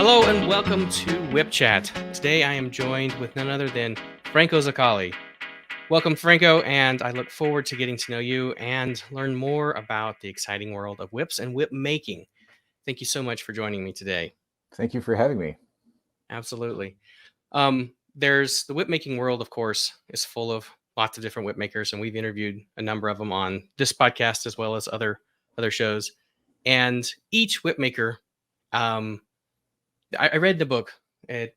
Hello and welcome to WhipChat. Today I am joined with none other than Franco Zoccali. Welcome, Franco, and I look forward to getting to know you and learn more about the exciting world of whips and whip making. Thank you so much for joining me today. Thank you for having me. Absolutely. There's the whip making world, of course, is full of lots of different whip makers, and we've interviewed a number of them on this podcast as well as other shows. And each whip maker, I read the book. I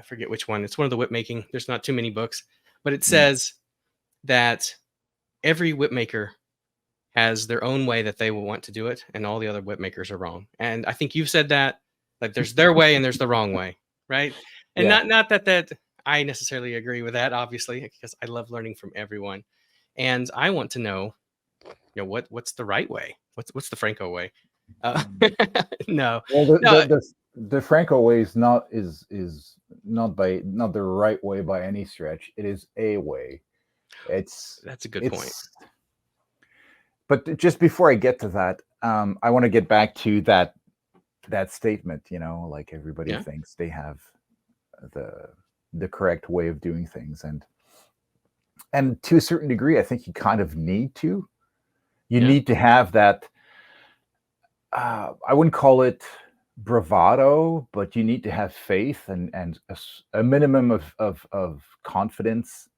forget which one. It's one of the whip making. There's not too many books, but it says that every whip maker has their own way that they will want to do it, and all the other whip makers are wrong. And I think you've said that, like there's their way and there's the wrong way, right? And Yeah. not that I necessarily agree with that, obviously, because I love learning from everyone, and I want to know, what's the right way? What's the Franco way? No, Well, no, the Franco way is not not the right way by any stretch. It is a way. that's a good point. But just before I get to that, I want to get back to that statement. Like everybody Yeah. thinks they have the correct way of doing things, and to a certain degree, I think you kind of need to. You Yeah. need to have that. I wouldn't call it bravado, but you need to have faith and a minimum of confidence,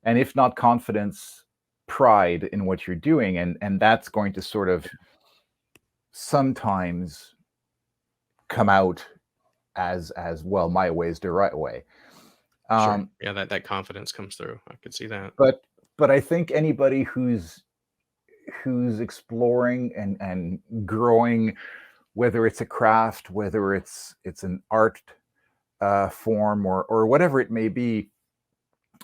and if not confidence, pride in what you're doing, and that's going to sort of sometimes come out as well. My way is the right way. Sure. Yeah, that confidence comes through. I could see that. But I think anybody who's exploring and growing, whether it's a craft, whether it's an art form or whatever it may be,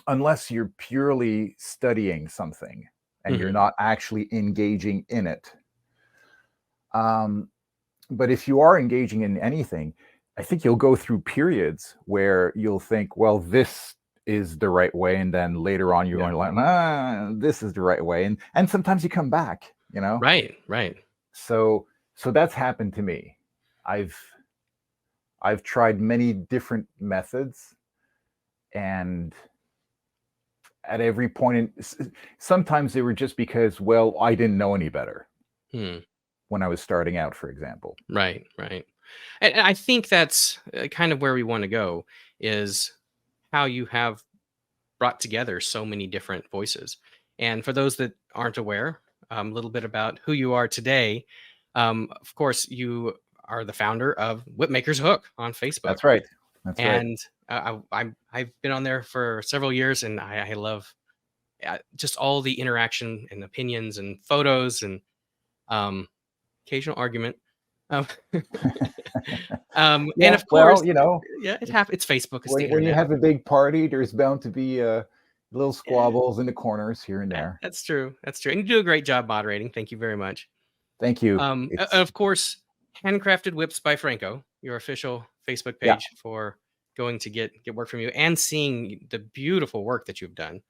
unless you're purely studying something and you're not actually engaging in it. But if you are engaging in anything, I think you'll go through periods where you'll think, well, this is the right way, and then later on you're going like, this is the right way, and sometimes you come back, Right. So that's happened to me. I've tried many different methods, and at every point, sometimes they were just because, well, I didn't know any better when I was starting out, for example. Right. And I think that's kind of where we want to go, is how you have brought together so many different voices. And for those that aren't aware, a little bit about who you are today. Of course, you are the founder of Whipmaker's Hook on Facebook. That's right. And I've been on there for several years, and I love just all the interaction and opinions and photos and occasional argument. And of course, it happens. It's Facebook. It's the internet. When you have a big party, there's bound to be little squabbles in the corners here and there. That's true. And you do a great job moderating. Thank you very much. Thank you. Of course, Handcrafted Whips by Franco, your official Facebook page for going to get work from you and seeing the beautiful work that you've done.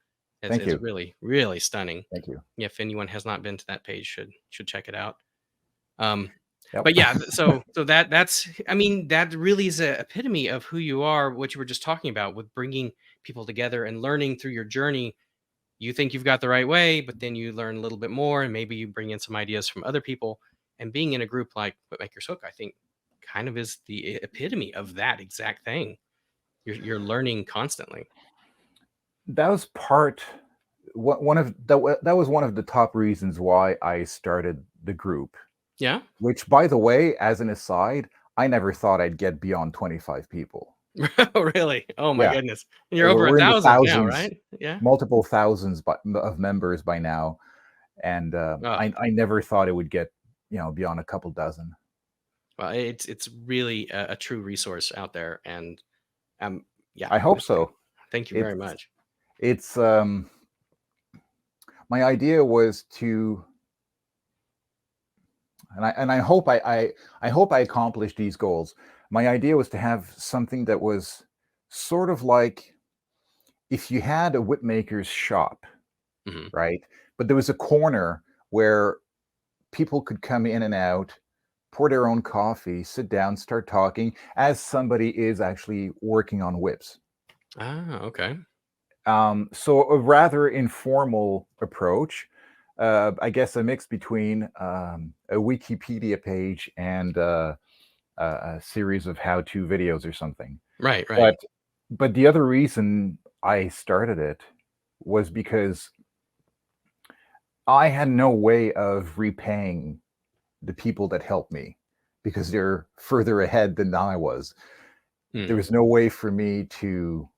It's really, really stunning. Thank you. If anyone has not been to that page, should check it out. But yeah, so that's, I mean, that really is an epitome of who you are, what you were just talking about with bringing people together and learning through your journey. You think you've got the right way, but then you learn a little bit more, and maybe you bring in some ideas from other people. And being in a group like Whipmaker's Hook, I think, kind of is the epitome of that exact thing. You're learning constantly. That was one of the top reasons why I started the group. Yeah. Which, by the way, as an aside, I never thought I'd get beyond 25 people. Oh, really? Oh my goodness! And you're over 1,000 now, right? Yeah. Multiple thousands of members by now, and I never thought it would get beyond a couple dozen. Well, it's really a true resource out there, and I hope so. Thank you very much. It's my idea was to, and I hope I accomplished these goals. My idea was to have something that was sort of like if you had a whipmaker's shop, right? But there was a corner where people could come in and out, pour their own coffee, sit down, start talking as somebody is actually working on whips. Ah, okay. So a rather informal approach, I guess a mix between a Wikipedia page and a series of how-to videos or something. Right, right. But the other reason I started it was because I had no way of repaying the people that helped me because they're further ahead than I was. There Hmm. was no way for me to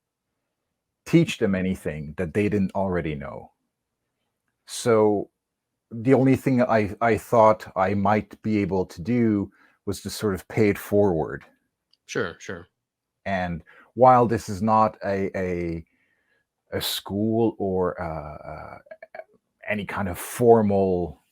teach them anything that they didn't already know. So the only thing I thought I might be able to do was to sort of pay it forward. Sure, sure. And while this is not a school or any kind of formal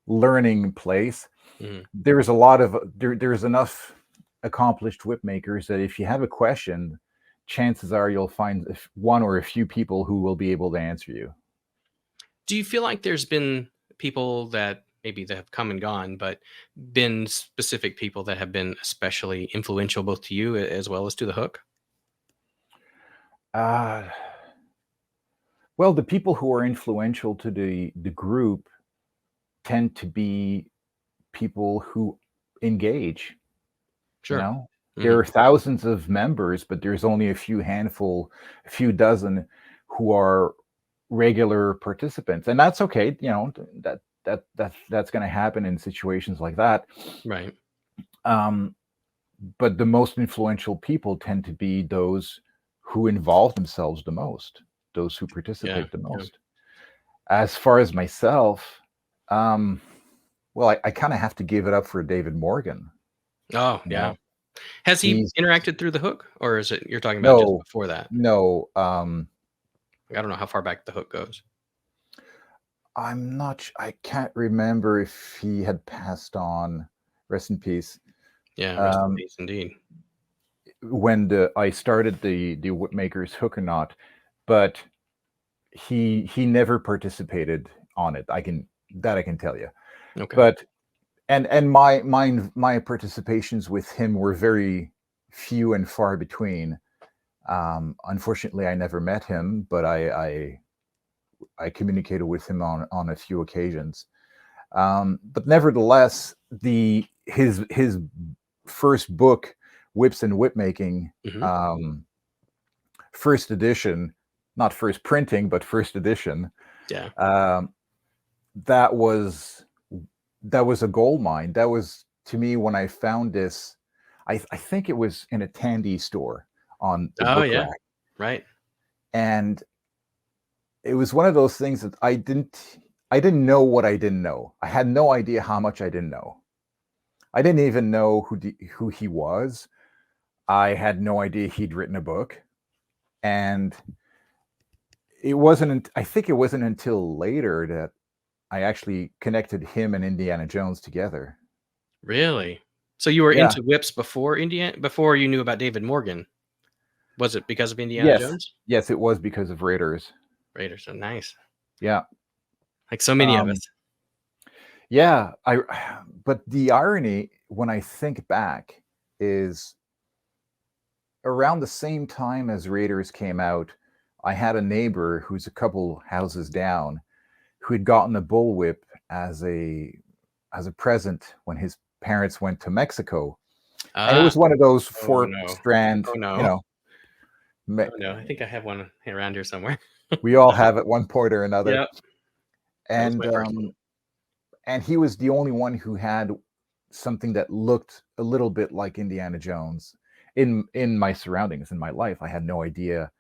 learning place, Mhm. there's a lot of there's enough accomplished whip makers that if you have a question, chances are you'll find one or a few people who will be able to answer you. Do you feel like there's been people that maybe that have come and gone, but been specific people that have been especially influential both to you as well as to the hook? Uh, well, the people who are influential to the group tend to be people who engage. You Sure. know, there Mhm. are thousands of members, but there's only a few dozen who are regular participants, and that's okay. You know, that's going to happen in situations like that. Right. Um, but the most influential people tend to be those who involve themselves the most, those who Yeah. participate the Yeah. most. As far as myself, um, well, I kind of have to give it up for David Morgan. Oh, You yeah. know, Has he he's interacted through the hook, or is it you're talking about just no, before that? no. I don't know how far back the hook goes. I'm not. I can't remember if he had passed on. Rest in peace. Yeah, rest in Um, peace indeed. when I started the Whipmakers hook or not, but he never participated on it. I can tell you. Okay. But and my participations with him were very few and far between. Unfortunately, I never met him, but I communicated with him on a few occasions. But nevertheless, the his first book, Whips and Whip Making, Mhm. um, first edition, not first printing, but first edition. Yeah. Um, that was that was a gold mine. That was to me when I found this. I think it was in a Tandy store on the Oh, book yeah. rack, Right. and it was one of those things that I didn't know what I didn't know. I had no idea how much I didn't know. I didn't even know who he was. I had no idea he'd written a book, and I think it wasn't until later that I actually connected him and Indiana Jones together. Really? So you were Yeah. into whips before you knew about David Morgan? Was it because of Indiana Yes. Jones? Yes, it was because of Raiders. Raiders, so nice. Yeah. Like so many of Um, us. yeah, I but the irony when I think back is around the same time as Raiders came out, I had a neighbor who's a couple houses down who had gotten a bullwhip as a present when his parents went to Mexico. And it Ah, was one of those oh, four no. strand, Oh, you no. know, me- Oh, no. I think I have one around here somewhere. we all have at one point or another. Yep. That was And my first one. he was the only one who had something that looked a little bit like Indiana Jones in my surroundings in my life. I had no idea.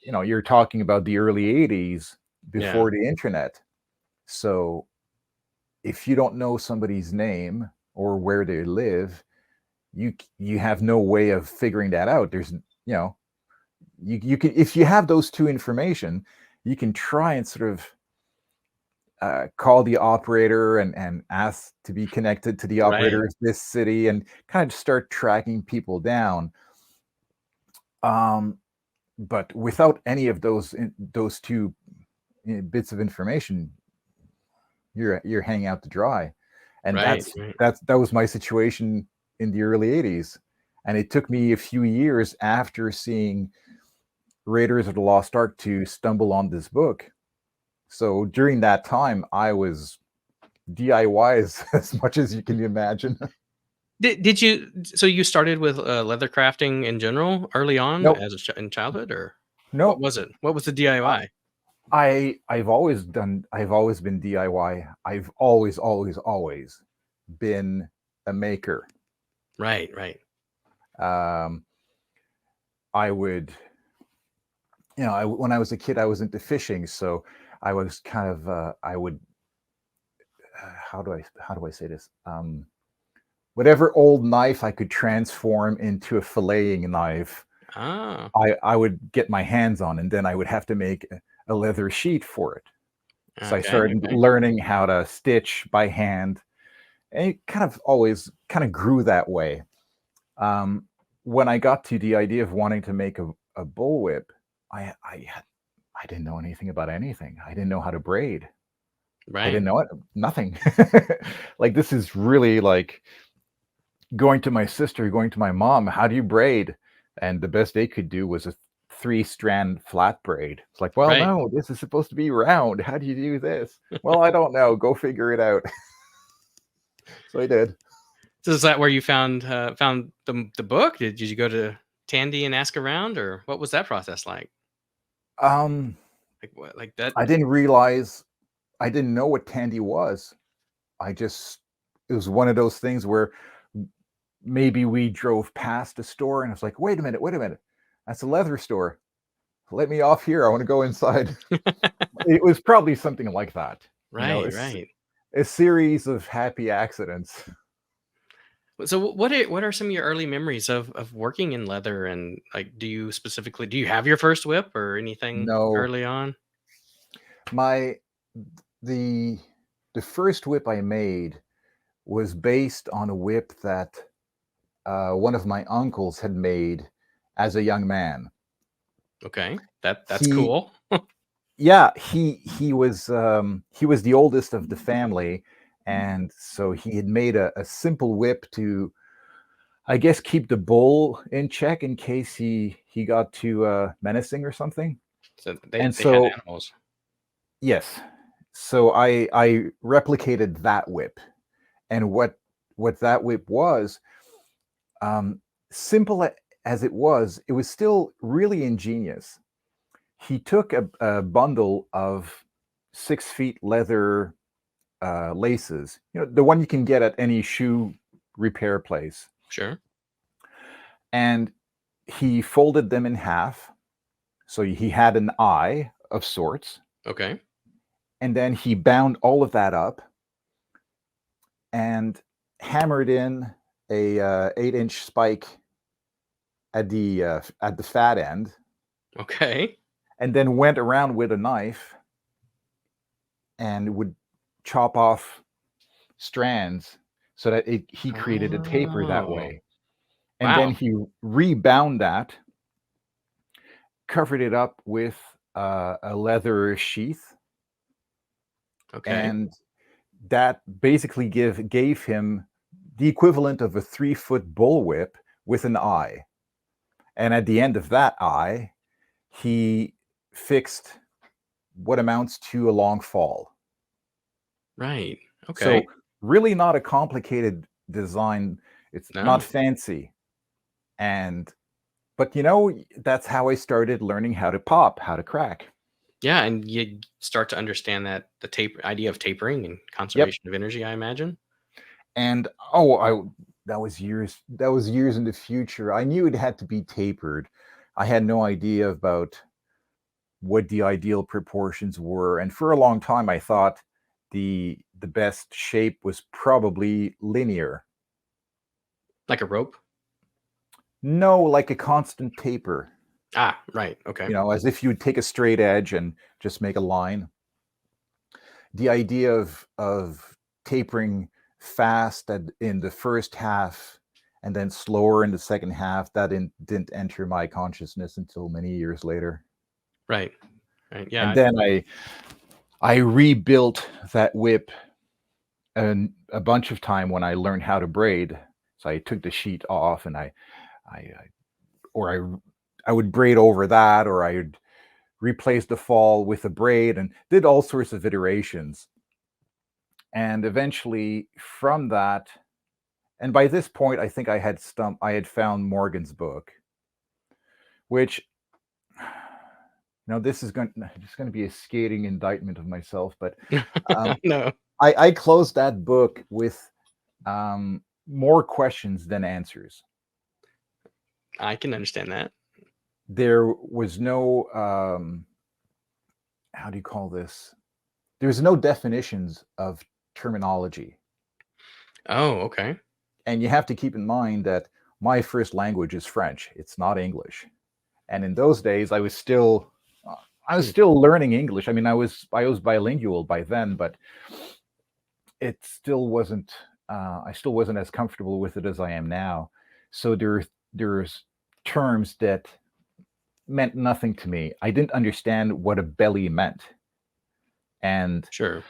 You're talking about the early '80s Yeah. before the internet, so if you don't know somebody's name or where they live, you have no way of figuring that out. You can if you have those two information, you can try and sort of call the operator and ask to be connected to the Right. operator of this city and kind of start tracking people down. Um, but without any of those two bits of information, you're hanging out to dry. And Right. Right. that was my situation in the early 80s. And it took me a few years after seeing Raiders of the Lost Ark to stumble on this book. So during that time, I was DIY as much as you can imagine. Did you? So you started with leather crafting in general early on Nope, as in childhood, or what nope. was it? What was the DIY? I've always been DIY. I've always been a maker. Right. Right. Um, I would, when I was a kid, I was into fishing, so I was kind of, I would, how do I say this? Whatever old knife I could transform into a filleting knife, Ah. I would get my hands on, and then I would have to make a leather sheet for it. So I Okay. started Okay. learning how to stitch by hand, and it kind of always kind of grew that way. Um, when I got to the idea of wanting to make a bullwhip, I didn't know anything about anything. I didn't know how to braid. I Right. didn't know it, nothing. Like this is really like going to my sister, going to my mom. How do you braid? And the best they could do was a 3-strand flat braid. It's like, well, Right. no, this is supposed to be round. How do you do this? Well, I don't know. Go figure it out. So I did. So is that where you found the book? Did you go to Tandy and ask around, or what was that process like? Um, Like what? Like that? I didn't realize I didn't know what Tandy was. I just it was one of those things where maybe we drove past a store and it's like, wait a minute. That's a leather store. Let me off here. I want to go inside. It was probably something like that. Right. It's Right. a series of happy accidents. So what are some of your early memories of working in leather, and like do you have your first whip or anything No, early on? my the the first whip I made was based on a whip that one of my uncles had made as a young man. Okay. That's He cool. Yeah, he was the oldest of the family, and so he had made a simple whip to, I guess, keep the bull in check in case he got too menacing or something. So And they had so animals. yes, so I replicated that whip, and what that whip was, um, simple as it was still really ingenious. He took a bundle of 6 feet leather laces, the one you can get at any shoe repair place. Sure. And he folded them in half. So he had an eye of sorts. Okay. And then he bound all of that up and hammered in a 8-inch spike at the fat end, Okay. and then went around with a knife and would chop off strands so that he created a taper that Oh, way. And then wow. he rebound that, covered it up with a leather sheath, Okay. and that basically gave him the equivalent of a 3-foot bullwhip with an eye. And at the end of that eye, he fixed what amounts to a long fall. Right. Okay. So really not a complicated design. It's not No. fancy. And but that's how I started learning how to how to crack. Yeah, and you start to understand that the taper idea of tapering and Yep. conservation of energy, I imagine. And that was years in the future. I knew it had to be tapered. I had no idea about what the ideal proportions were. And for a long time I thought the best shape was probably linear. Like a rope? No, like a constant taper. Ah, right. Okay. As if you would take a straight edge and just make a line. The idea of tapering fast in the first half and then slower in the second half, that didn't enter my consciousness until many years later. Right. Right. And Yeah. then I rebuilt that whip a bunch of time when I learned how to braid. So I took the sheet off, and I would braid over that, or I would replace the fall with a braid, and did all sorts of iterations. And eventually, from that, and by this point, I think I had found Morgan's book, which, this is going to be a scathing indictment of myself, but No, I closed that book with more questions than answers. I can understand that. There was no how do you call this? There's no definitions of terminology. Oh, okay. And you have to keep in mind that my first language is French. It's not English. And in those days, I was still learning English. I mean, I was bilingual by then, but it still wasn't. I still wasn't as comfortable with it as I am now. So there's terms that meant nothing to me. I didn't understand what a belly meant, and Sure.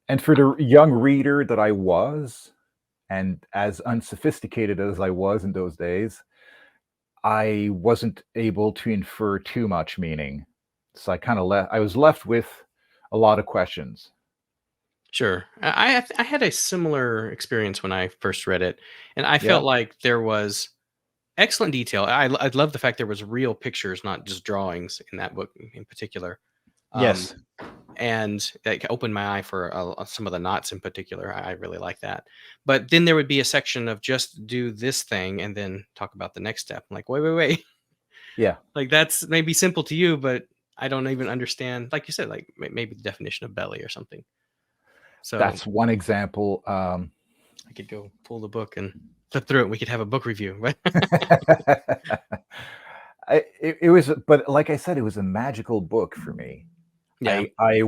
and for the young reader that I was, and as unsophisticated as I was in those days, I wasn't able to infer too much meaning. So I was left with a lot of questions. Sure. I had a similar experience when I first read it, and I Yeah. felt like there was excellent detail. I love the fact there was real pictures, not just drawings, in that book in particular. Um, Yes. and that opened my eye for some of the knots in particular. I really like that. But then there would be a section of just do this thing and then talk about the next step. I'm like, wait. Yeah. Like that's maybe simple to you, but I don't even understand. Like you said, like maybe the definition of belly or something. So That's one example. I could go pull the book and flip through it. We could have a book review. Right? It was, but like I said, it was a magical book for me. Yeah. I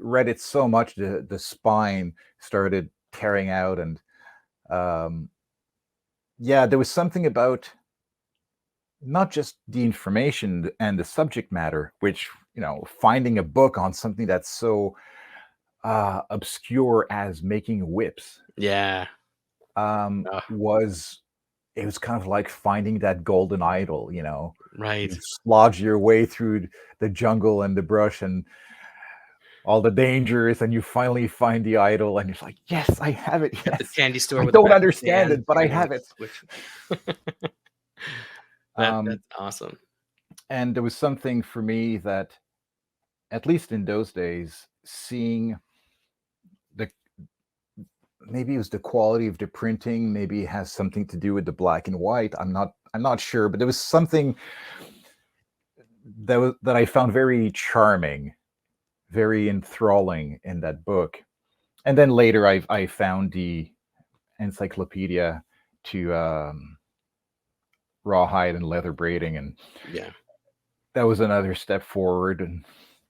read it so much the spine started tearing out, and um, yeah, there was something about not just the information and the subject matter, which, finding a book on something that's so obscure as making whips, Yeah. Uh, was it was kind of like finding that golden idol. right. You slodge your way through the jungle and the brush and all the dangers, and you finally find the idol, and you're like, yes, I have it. At the Yes, candy store I with the don't back understand hand, it, but you're I gonna have it. switch. Um, That's awesome. and there was something for me that, at least in those days, seeing the maybe it was the quality of the printing, maybe it has something to do with the black and white. I'm not sure, but there was something that I found very charming, very enthralling in that book. And then later, I found the encyclopedia to rawhide and leather braiding, and Yeah. that was another step forward, and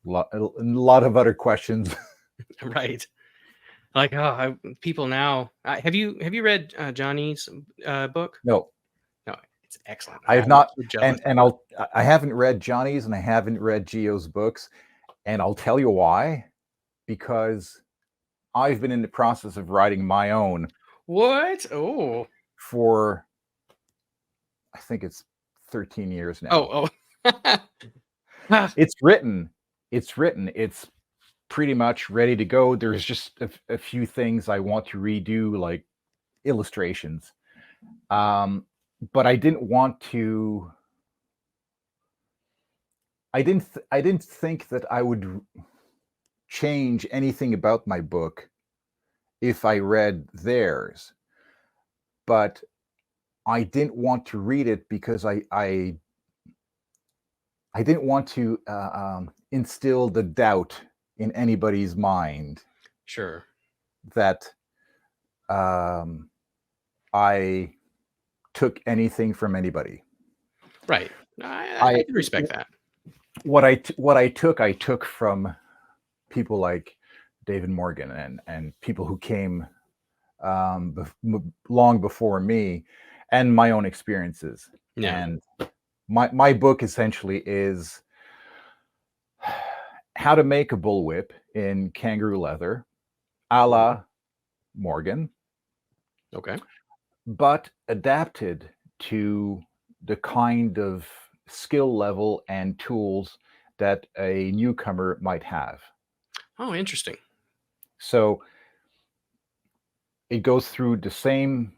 a lot of other questions. Right. Like, people now. Have you read Johnny's book? No, No, it's excellent. I have I'm not, so jealous. and I haven't read Johnny's, and I haven't read Geo's books, and I'll tell you why. Because I've been in the process of writing my own What? Oh. for, I think it's 13 years now. Oh. Ah, It's written. It's pretty much ready to go. There's just a few things I want to redo, like illustrations. But I didn't want to. I didn't think that I would change anything about my book if I read theirs. But I didn't want to read it because I didn't want to instill the doubt in anybody's mind sure. that um, I took anything from anybody. Right. I I can respect that. what I took from people like David Morgan, and people who came long before me, and my own experiences. Yeah. And my book essentially is how to make a bullwhip in kangaroo leather, a la Morgan, Okay. but adapted to the kind of skill level and tools that a newcomer might have. Oh, interesting. So it goes through the same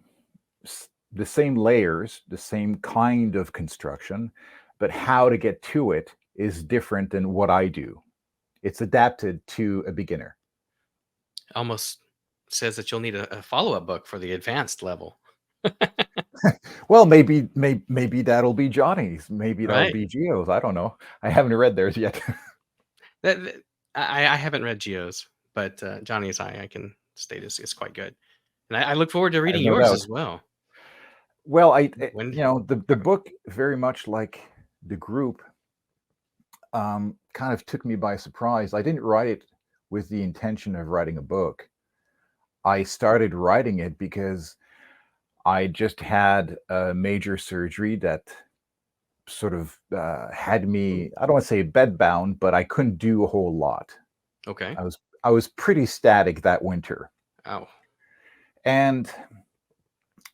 layers, the same kind of construction, but how to get to it is different than what I do. It's adapted to a beginner. Almost says that you'll need a follow-up book for the advanced level. Well, maybe that'll be Johnny's. Maybe that'll Right. be Geo's. I don't know. I haven't read theirs yet. I haven't read Geo's, but Johnny's I can state is quite good, and I look forward to I have reading no yours doubt. as well. Well, When the book, very much like the group, kind of took me by surprise. I didn't write it with the intention of writing a book. I started writing it because I just had a major surgery that sort of had me, I don't want to say bedbound, but I couldn't do a whole lot. Okay. I was pretty static that winter. Oh. And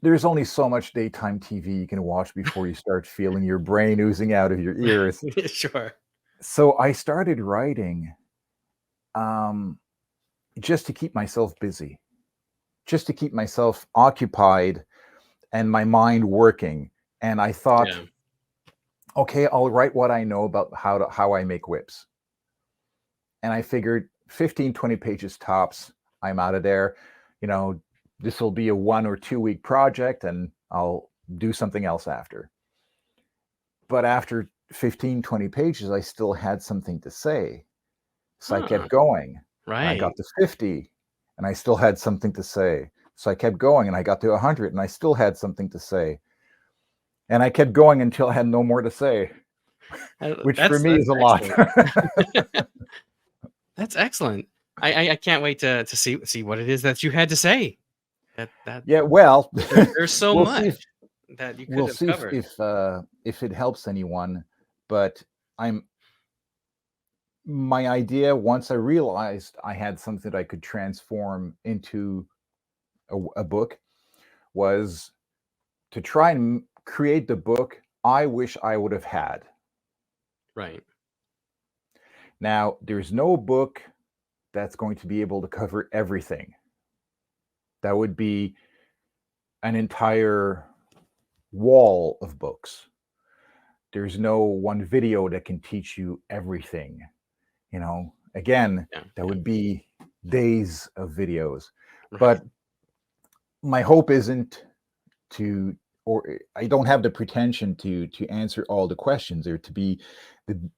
there's only so much daytime TV you can watch before you start feeling your brain oozing out of your ears. Sure. So I started writing um, just to keep myself busy, just to keep myself occupied and my mind working. And I thought, Yeah. okay, I'll write what I know about how I make whips. And I figured 15, 20 pages tops, I'm out of there. You know, this will be a 1 or 2 week project and I'll do something else after. But after 15, 20 pages, I still had something to say. So I Huh. kept going and I Right. got to 50 and I still had something to say. So I kept going and I got to 100 and I still had something to say. And I kept going until I had no more to say, which for me That's is a lot. excellent. That's excellent. I can't wait to see what it is that you had to say. That Yeah, well, there's so we'll see much if that you could we'll have see covered. if it helps anyone. But I'm my idea, once I realized I had something that I could transform into a book, was to try and create the book I wish I would have had. Right. Now, there's no book that's going to be able to cover everything. That would be an entire wall of books. There's no one video that can teach you everything. Again, Yeah. that Yeah. would be days of videos. Right. But my hope isn't to, or I don't have the pretension to answer all the questions or to be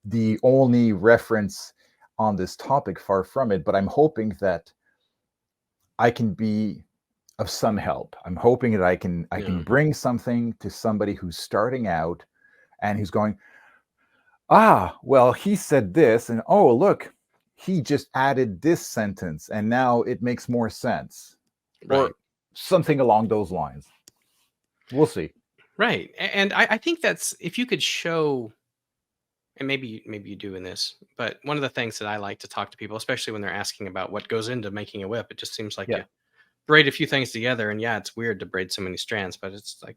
the only reference on this topic. Far from it. But I'm hoping that I can be of some help. I'm hoping that I can Yeah. bring something to somebody who's starting out and who's going, ah, well, he said this, and oh, look, he just added this sentence, and now it makes more sense, Right. or something along those lines. We'll see. Right. And I think that's if you could show, and maybe you do in this, but one of the things that I like to talk to people, especially when they're asking about what goes into making a whip, it just seems like Yeah. you braid a few things together, and yeah, it's weird to braid so many strands, but it's like,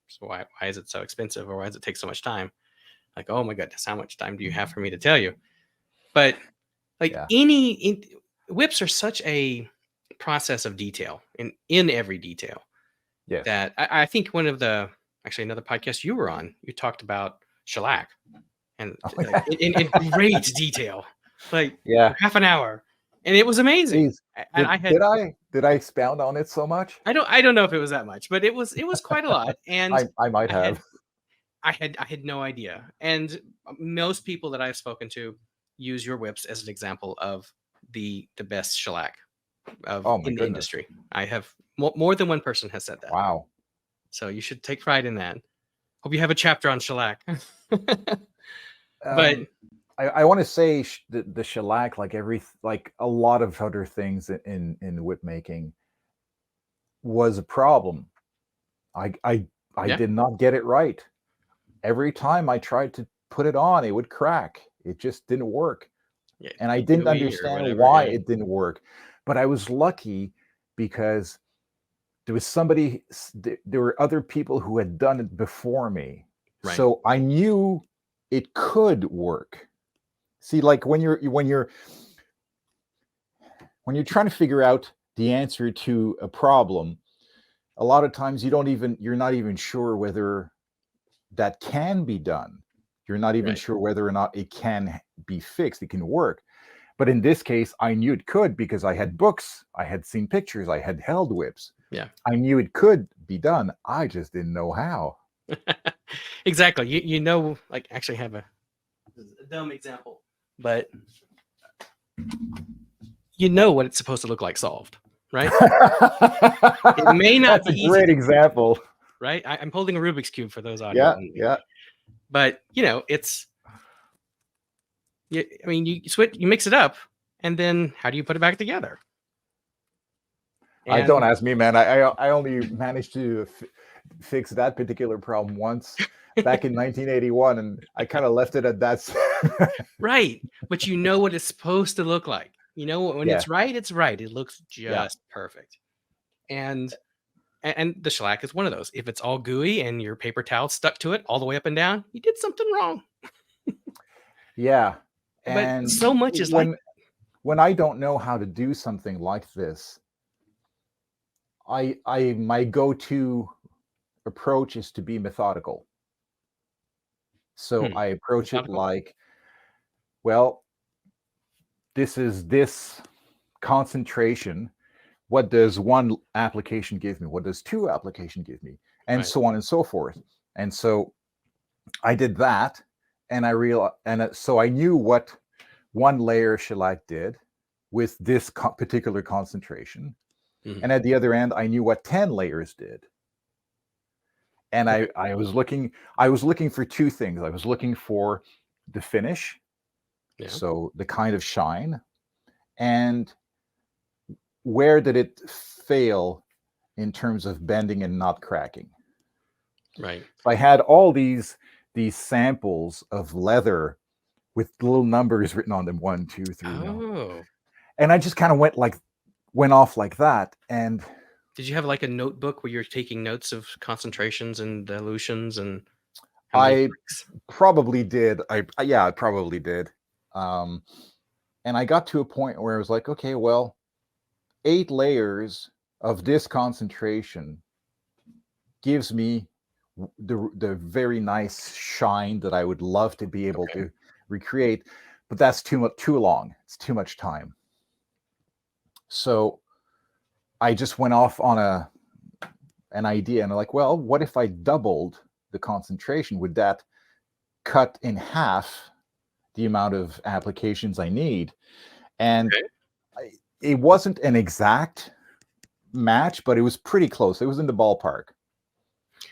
so why is it so expensive, or why does it take so much time? Like, oh my goodness, how much time do you have for me to tell you? But like Yeah. whips are such a process of detail in every detail Yes. that I think one of the actually another podcast you were on, you talked about shellac and Oh, like yeah. in great detail, like Yeah. for half an hour, and it was amazing. Geez. And I Did had I expound on it so much? I don't know if it was that much, but it was quite a lot, and I might I had have. I had no idea. And most people that I've spoken to use your whips as an example of the best shellac of Oh my in the goodness. industry. I have more than one person has said that. Wow. So you should take pride in that. Hope you have a chapter on shellac. But Um, I want to say the shellac, like a lot of other things in whip making, was a problem. I yeah, did not get it right. Every time I tried to put it on, it would crack. It just didn't work. Yeah, and I didn't gooey or understand whatever. why Yeah. it didn't work. But I was lucky because there was somebody, there were other people who had done it before me. Right. So I knew it could work. See, like when you're trying to figure out the answer to a problem, a lot of times you're not even sure whether that can be done. You're not even Right. sure whether or not it can be fixed, it can work. But in this case, I knew it could because I had books, I had seen pictures, I had held whips. Yeah. I knew it could be done. I just didn't know how. Exactly. You know, like actually have a dumb example, but you know what it's supposed to look like solved, right? It may not That's be a easy great to, example. right? I'm holding a Rubik's Cube for those audio Yeah, only. yeah. But you know, I mean, you switch, you mix it up, and then how do you put it back together? I don't And ask me, man. I only managed to fix that particular problem once back in 1981, and I kind of left it at that. right, but you know what it's supposed to look like. You know, when Yeah, it's right, it's right. It looks yeah, just perfect. And the shellac is one of those. If it's all gooey and your paper towel stuck to it all the way up and down, you did something wrong. yeah. But And so much is like, when I don't know how to do something like this, I my go-to approach is to be methodical. So I approach it methodical. like, well, this is this concentration. What does one application give me? What does two application give me? And Right. so on and so forth. And so I did that, and I realized, and so I knew what one layer shellac did with this particular concentration, and at the other end, I knew what 10 layers did. And Okay. I was looking for two things. I was looking for the finish, Yeah. so the kind of shine, and where did it fail in terms of bending and not cracking. Right. So I had all these samples of leather with little numbers written on them, 1, 2, 3, Oh. and I just kind of went off like that. And Did you have like a notebook where you're taking notes of concentrations and dilutions and how many I bricks? probably did. I probably did. And I got to a point where I was like, okay, well, 8 layers of this concentration gives me the very nice shine that I would love to be able to recreate, but that's too long. It's too much time. So I just went off on an idea, and I'm like, well, what if I doubled the concentration? Would that cut in half the amount of applications I need? And it wasn't an exact match, but it was pretty close. It was in the ballpark.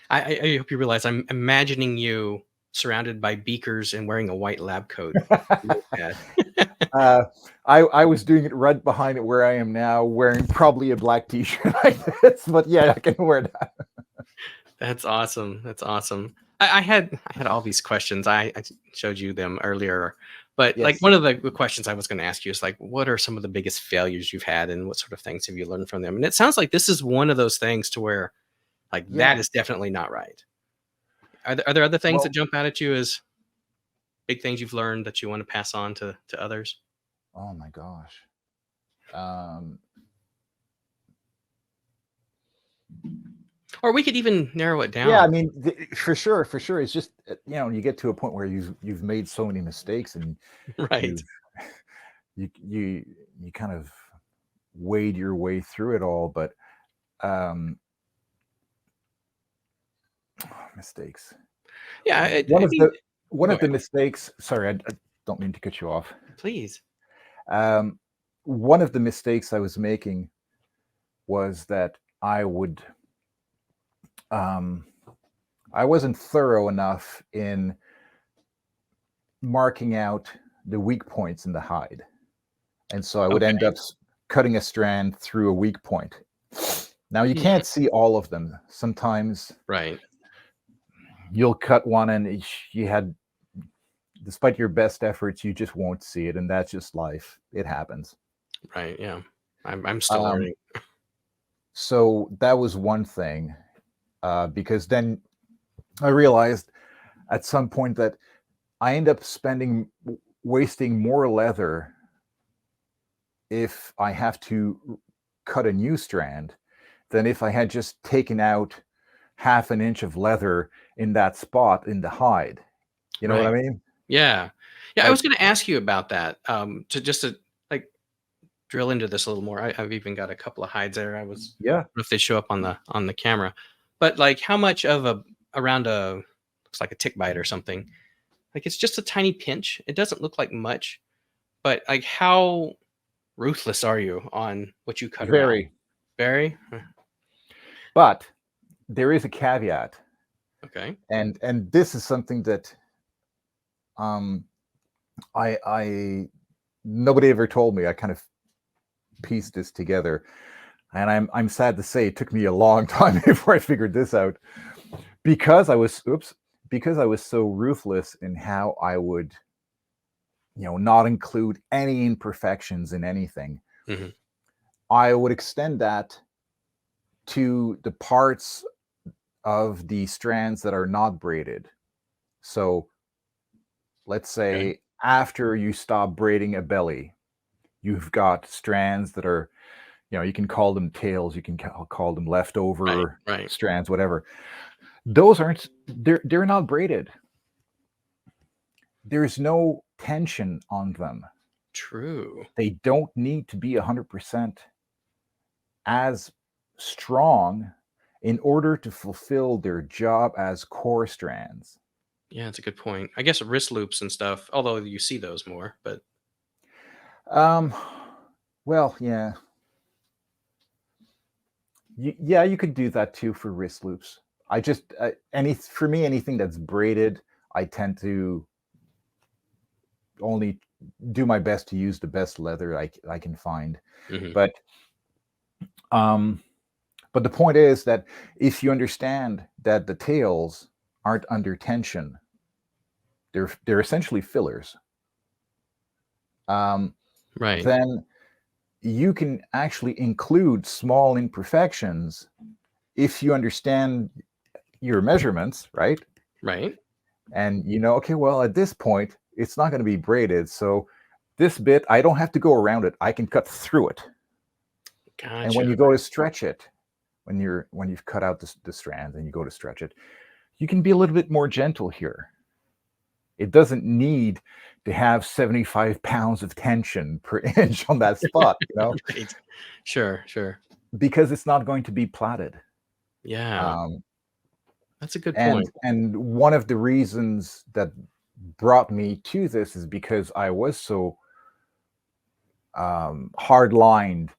I hope you realize I'm imagining you surrounded by beakers and wearing a white lab coat. I was doing it right behind it where I am now, wearing probably a black t-shirt like this, but yeah, I can wear that. That's awesome. That's awesome. I had all these questions. I showed you them earlier, but like Yes. one of the questions I was going to ask you is like, what are some of the biggest failures you've had, and what sort of things have you learned from them? And it sounds like this is one of those things to where, like, that is definitely not right. Are there other things that jump out at you as big things you've learned that you want to pass on to others? Oh my gosh. Or we could even narrow it down. Yeah, I mean, for sure. It's just, you get to a point where you've made so many mistakes, and Right. you kind of wade your way through it all. But mistakes. Yeah. One of the mistakes. Sorry, I don't mean to cut you off. Please. One of the mistakes I was making was that I wasn't thorough enough in marking out the weak points in the hide. And so I would end up cutting a strand through a weak point. Now you can't see all of them. Sometimes right. You'll cut one and you had despite your best efforts, you just won't see it, and that's just life. It happens. Right. Yeah. I'm still Um, learning. so that was one thing, because then I realized at some point that I end up wasting more leather if I have to cut a new strand than if I had just taken out half an inch of leather in that spot in the hide. You know what I Right. mean? Yeah. Yeah. I was Like, going to ask you about that. To like drill into this a little more. I've even got a couple of hides there. I don't yeah, know if they show up on the camera, but like how much of around a looks like a tick bite or something. Like it's just a tiny pinch. It doesn't look like much, but like how ruthless are you on what you cut around? very. Very. But there is a caveat, Okay. and this is something that um, I nobody ever told me. I kind of pieced this together, and I'm sad to say it took me a long time before I figured this out, because because I was so ruthless in how I would, not include any imperfections in anything. Hmm. I would extend that to the parts of the strands that are not braided. So let's Okay. say after you stop braiding a belly, you've got strands that are, you can call them tails, you can call them Right. leftover Right. strands, whatever. Those aren't, they're not braided. There's no tension on them. True. They don't need to be 100% as strong in order to fulfill their job as core strands. Yeah, that's a good point. I guess wrist loops and stuff, although you see those more, but Um, well, yeah, yeah, you could do that too for wrist loops. I just for me, anything that's braided, I tend to only do my best to use the best leather I can find. hmm. But um, but the point is that if you understand that the tails aren't under tension, they're essentially fillers. Um, Right. then you can actually include small imperfections if you understand your measurements, right? Right. And okay, well, at this point, it's not going to be braided. So this bit, I don't have to go around it. I can cut through it. And Gotcha. when you go to stretch it, when you've cut out the strands and you go to stretch it, you can be a little bit more gentle here. It doesn't need to have 75 pounds of tension per inch on that spot, Right. Sure. Sure. because it's not going to be plaited. Yeah, Um, that's a good and point. and one of the reasons that brought me to this is because I was so hard lined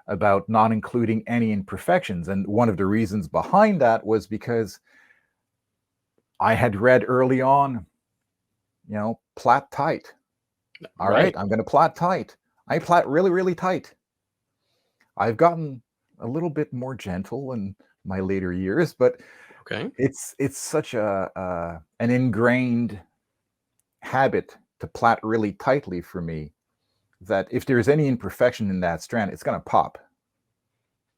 about not including any imperfections. And one of the reasons behind that was because I had read early on, plait tight. All right, Right. I'm going to plait tight. I plait really, really tight. I've gotten a little bit more gentle in my later years, but Okay. it's such an ingrained habit to plait really tightly for me that if there's any imperfection in that strand, it's going to pop.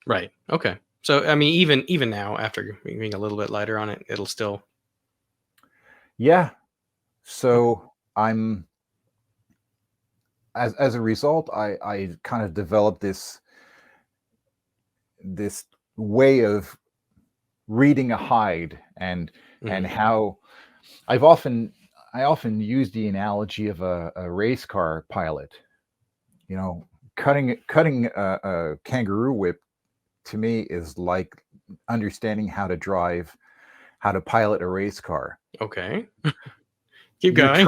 Right. Okay. So I mean, even now, after being a little bit lighter on it, it'll still. Yeah. Okay. So I'm as a result, I kind of developed this way of reading a hide and Hmm. how I've often I often use the analogy of a race car pilot. You know, cutting a kangaroo whip to me is like understanding how to pilot a race car. Okay. Keep You're going.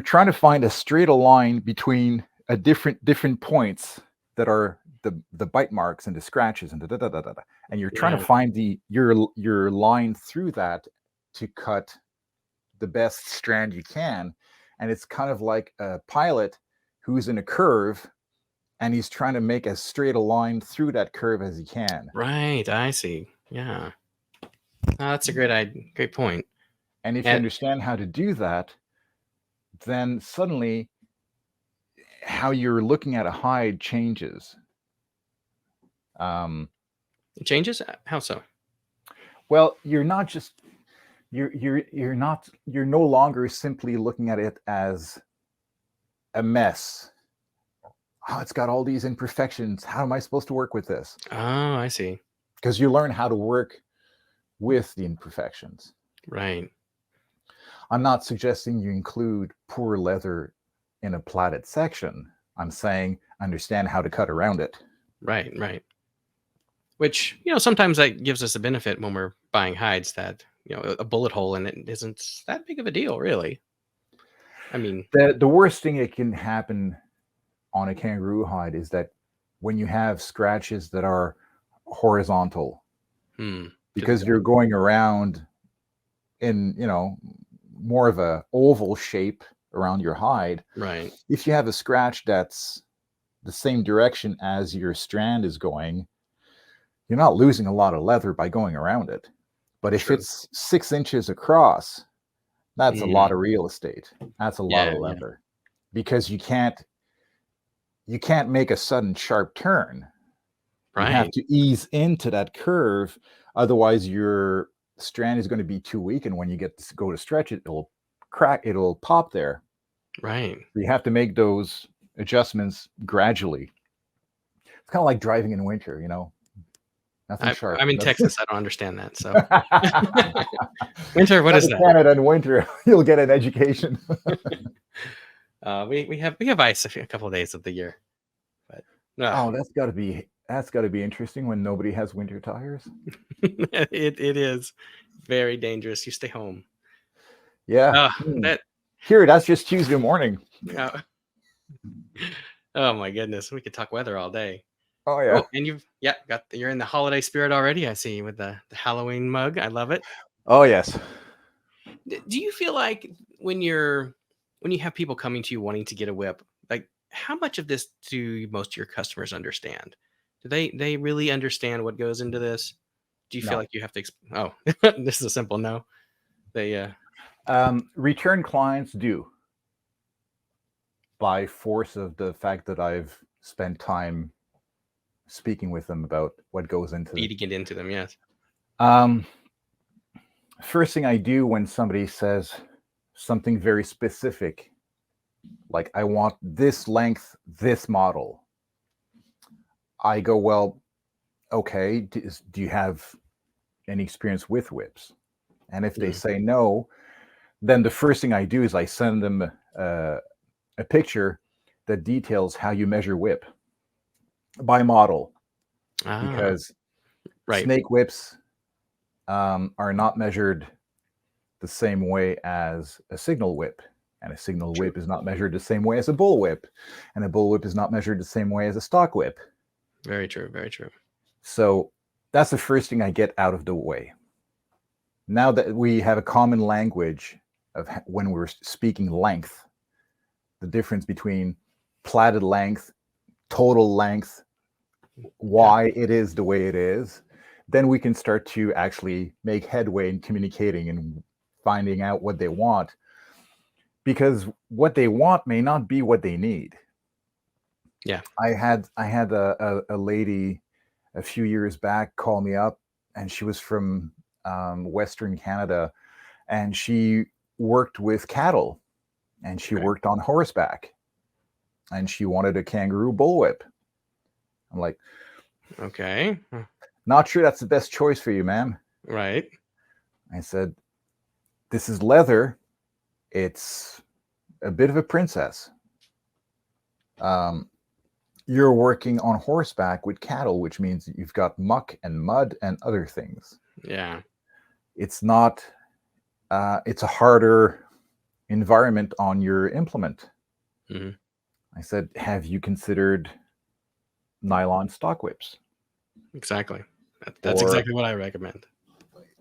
trying to find a straight line between a different points that are the bite marks and the scratches and da, da, da, da, da, da. And you're trying to Yeah. find your line through that to cut the best strand you can. And it's kind of like a pilot who's in a curve and he's trying to make as straight a line through that curve as he can. Right. I see. Yeah. That's a great point. And if you And understand how to do that, then suddenly how you're looking at a hide changes. It changes? How so? Well, you're not just you're no longer simply looking at it as a mess. Oh, it's got all these imperfections. How am I supposed to work with this? Oh, I see. Because you learn how to work with the imperfections. Right. I'm not suggesting you include poor leather in a plaited section. I'm saying understand how to cut around it. Right, right. Which, sometimes that gives us a benefit when we're buying hides, that, a bullet hole in it isn't that big of a deal, really. I mean, The worst thing that can happen on a kangaroo hide is that when you have scratches that are horizontal, because you're going around in, more of a oval shape around your hide. Right. If you have a scratch that's the same direction as your strand is going, you're not losing a lot of leather by going around it. But if it's 6 inches across, that's a lot of real estate. That's a lot of leather. Because you can't make a sudden sharp turn. Right. You have to ease into that curve. Otherwise, your strand is going to be too weak. And when you go to stretch it, it'll crack, it'll pop there. Right. You have to make those adjustments gradually. It's kind of like driving in winter, Nothing sharp. I'm in Texas. I don't understand that. So winter, what is that? Canada in winter, you'll get an education. We have ice a couple of days of the year, but that's got to be interesting when nobody has winter tires. it is very dangerous. You stay home. Yeah. That's just Tuesday morning. Yeah. Oh my goodness, we could talk weather all day. Oh yeah. Oh, and you're in the holiday spirit already. I see, with the Halloween mug. I love it. Oh yes. Do you feel like when you have people coming to you wanting to get a whip, like, how much of this do most of your customers understand? Do they really understand what goes into this? Do you feel like you have to this is a simple no? They return clients do, by force of the fact that I've spent time speaking with them about what goes into to get into them. Yes. First thing I do when somebody says something very specific, like, I want this length, this model, I go, well, okay, do you have any experience with whips? And if they say no, then the first thing I do is I send them a picture that details how you measure whip by model. Because snake whips are not measured the same way as a signal whip, and a signal whip is not measured the same way as a bull whip, and a bull whip is not measured the same way as a stock whip. Very true, very true. So that's the first thing I get out of the way. Now that we have a common language of when we're speaking length, the difference between plaited length, total length, why it is the way it is, then we can start to actually make headway in communicating and finding out what they want, because what they want may not be what they need. Yeah. I had a lady a few years back call me up, and she was from Western Canada, and she worked with cattle, and she worked on horseback, and she wanted a kangaroo bullwhip. I'm like, okay, not sure that's the best choice for you, ma'am. Right. I said, this is leather. It's a bit of a princess. You're working on horseback with cattle, which means you've got muck and mud and other things. Yeah. It's not, it's a harder environment on your implement. I said, have you considered nylon stock whips? Exactly. That's exactly what I recommend.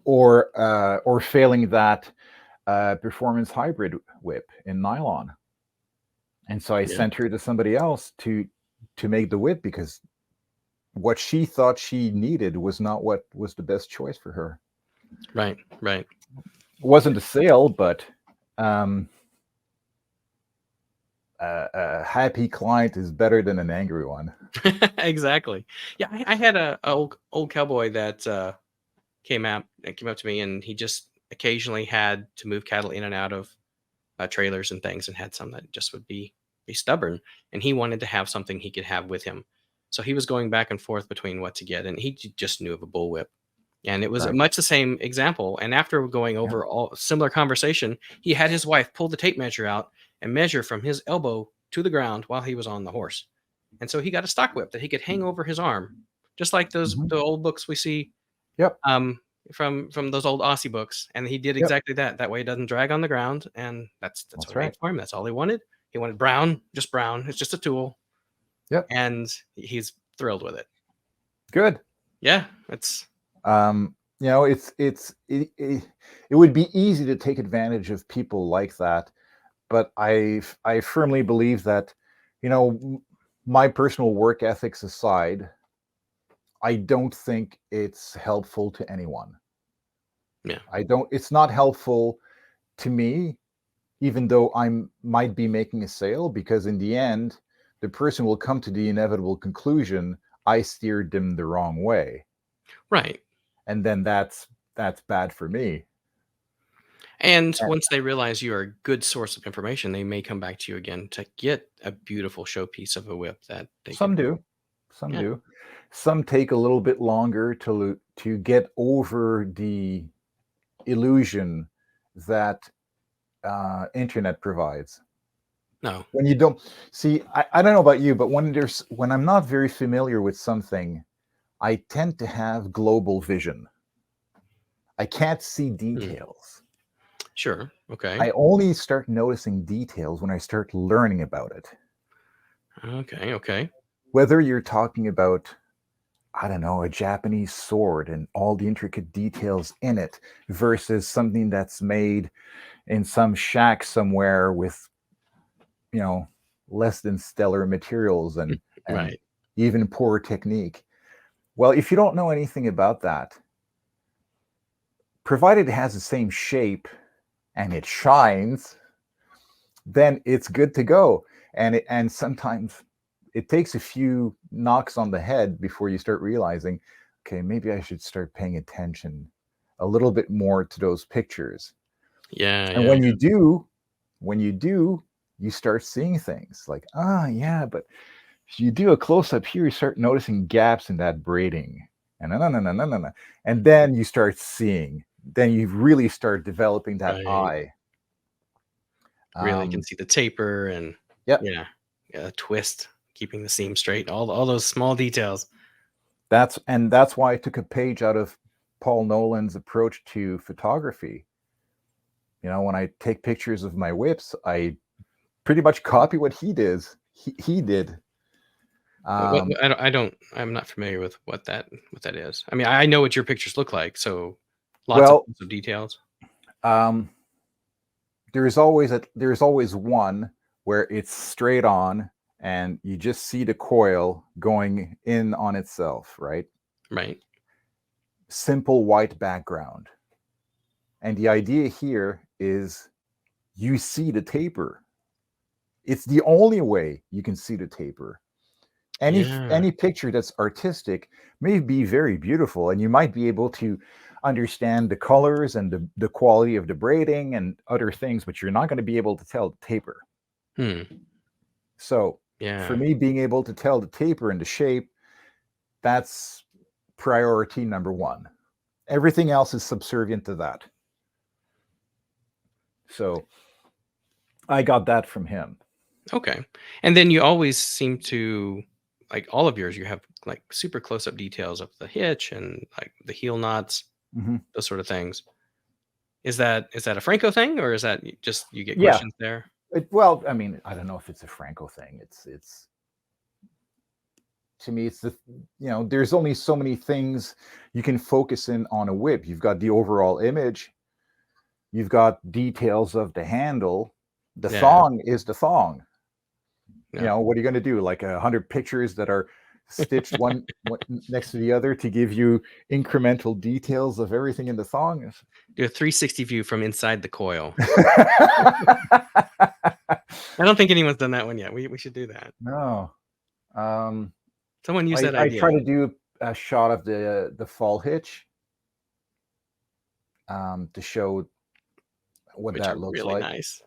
Or failing that, performance hybrid whip in nylon. And so I sent her to somebody else to make the whip, because what she thought she needed was not what was the best choice for her. Right. It wasn't a sale, but a happy client is better than an angry one. Exactly. Yeah, I had a old cowboy that came up to me, and he just occasionally had to move cattle in and out of trailers and things, and had some that just would be stubborn, and he wanted to have something he could have with him. So he was going back and forth between what to get, and he just knew of a bullwhip, and it was Right. much the same example. And after going Yeah. over all similar conversation, he had his wife pull the tape measure out and measure from his elbow to the ground while he was on the horse. And so he got a stock whip that he could hang over his arm, just like Mhm. the old books we see Yep. from those old Aussie books. And he did Yep. exactly that. That way, it doesn't drag on the ground, and that's That's what it made right. for him. That's all he wanted. He wanted brown, just brown. It's just a tool, Yep. and he's thrilled with it. Good. Yeah, it's It would be easy to take advantage of people like that, but I firmly believe that, my personal work ethics aside, I don't think it's helpful to anyone. yeah, It's not helpful to me, even though might be making a sale, because in the end, the person will come to the inevitable conclusion, I steered them the wrong way. right. And then that's bad for me. And once they realize you're a good source of information, they may come back to you again to get a beautiful showpiece of a whip that they Some can. do. Some Yeah. do. Some take a little bit longer to get over the illusion that internet provides. No. When you don't see, I don't know about you, but when I'm not very familiar with something, I tend to have global vision. I can't see Hmm. details. Sure. Okay. I only start noticing details when I start learning about it. Okay. Okay. Whether you're talking about, I don't know, a Japanese sword and all the intricate details in it versus something that's made in some shack somewhere with, less than stellar materials and Right. even poor technique. Well, if you don't know anything about that, provided it has the same shape and it shines, then it's good to go. And sometimes it takes a few knocks on the head before you start realizing, okay, maybe I should start paying attention a little bit more to those pictures. Yeah. And Yeah. when you do, you start seeing things like, yeah, but if you do a close up here, you start noticing gaps in that braiding. And no, no, no, no, no, no, no. And then you start seeing, then you really start developing that Right. eye. Really can Um, see the taper and yep. yeah, yeah, twist, keeping the seam straight, all those small details. That's why I took a page out of Paul Nolan's approach to photography. When I take pictures of my whips, I pretty much copy what he did. He did. I don't. I'm not familiar with what that is. I mean, I know what your pictures look like, so Well, lots of details. um, there's always one where it's straight on and you just see the coil going in on itself, right? Right. Simple white background. And the idea here is you see the taper. It's the only way you can see the taper. Yeah. Any picture that's artistic may be very beautiful, and you might be able to understand the colors and the quality of the braiding and other things, but you're not going to be able to tell the taper. Hmm. So for Yeah. me, being able to tell the taper and the shape, that's priority number one. Everything else is subservient to that. So I got that from him. Okay. And then you always seem to, like, all of yours, you have like super close up details of the hitch and like the heel knots, Mm-hmm. those sort of things. Is that a Franco thing, or is that just you get Yeah. questions there? Well, I mean, I don't know if it's a Franco thing. It's to me, it's there's only so many things you can focus in on a whip. You've got the overall image, you've got details of the handle. The Yeah. thong is the thong. No. What are you going to do? Like 100 pictures that are stitched one next to the other to give you incremental details of everything in the song. Do a 360 view from inside the coil. I don't think anyone's done that one yet. We should do that. No. Someone use that idea. I try to do a shot of the fall hitch to show what that looks really like. Nice.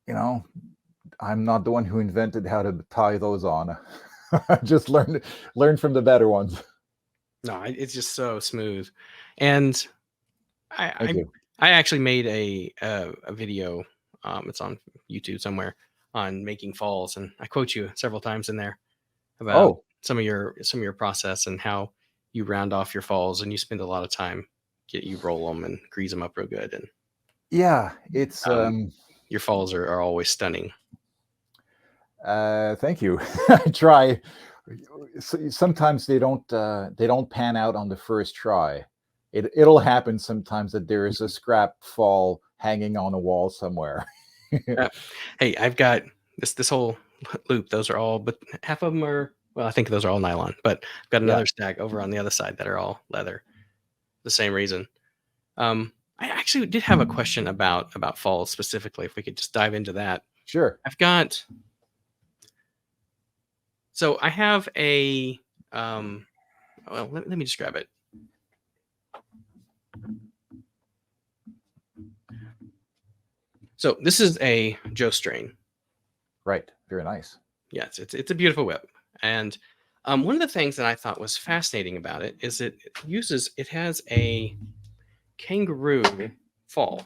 You know, I'm not the one who invented how to tie those on. I just learned from the better ones. No, it's just so smooth. And I actually made a video. It's on YouTube somewhere on making falls, and I quote you several times in there about some of your process and how you round off your falls, and you spend a lot of time you roll them and grease them up real good. And yeah, it's your falls are always stunning. Thank you. I try. Sometimes they don't pan out on the first try. It'll happen sometimes that there is a scrap fall hanging on a wall somewhere. Hey, I've got this whole loop. Those are all, but half of them are, well, I think those are all nylon, but I've got another stack over on the other side that are all leather. The same reason. I actually did have a question about falls specifically, if we could just dive into that. Sure. So I have a, well, let me just grab it. So this is a Joe strain. Right. Very nice. Yes, it's a beautiful whip. And one of the things that I thought was fascinating about it is it has a kangaroo fall,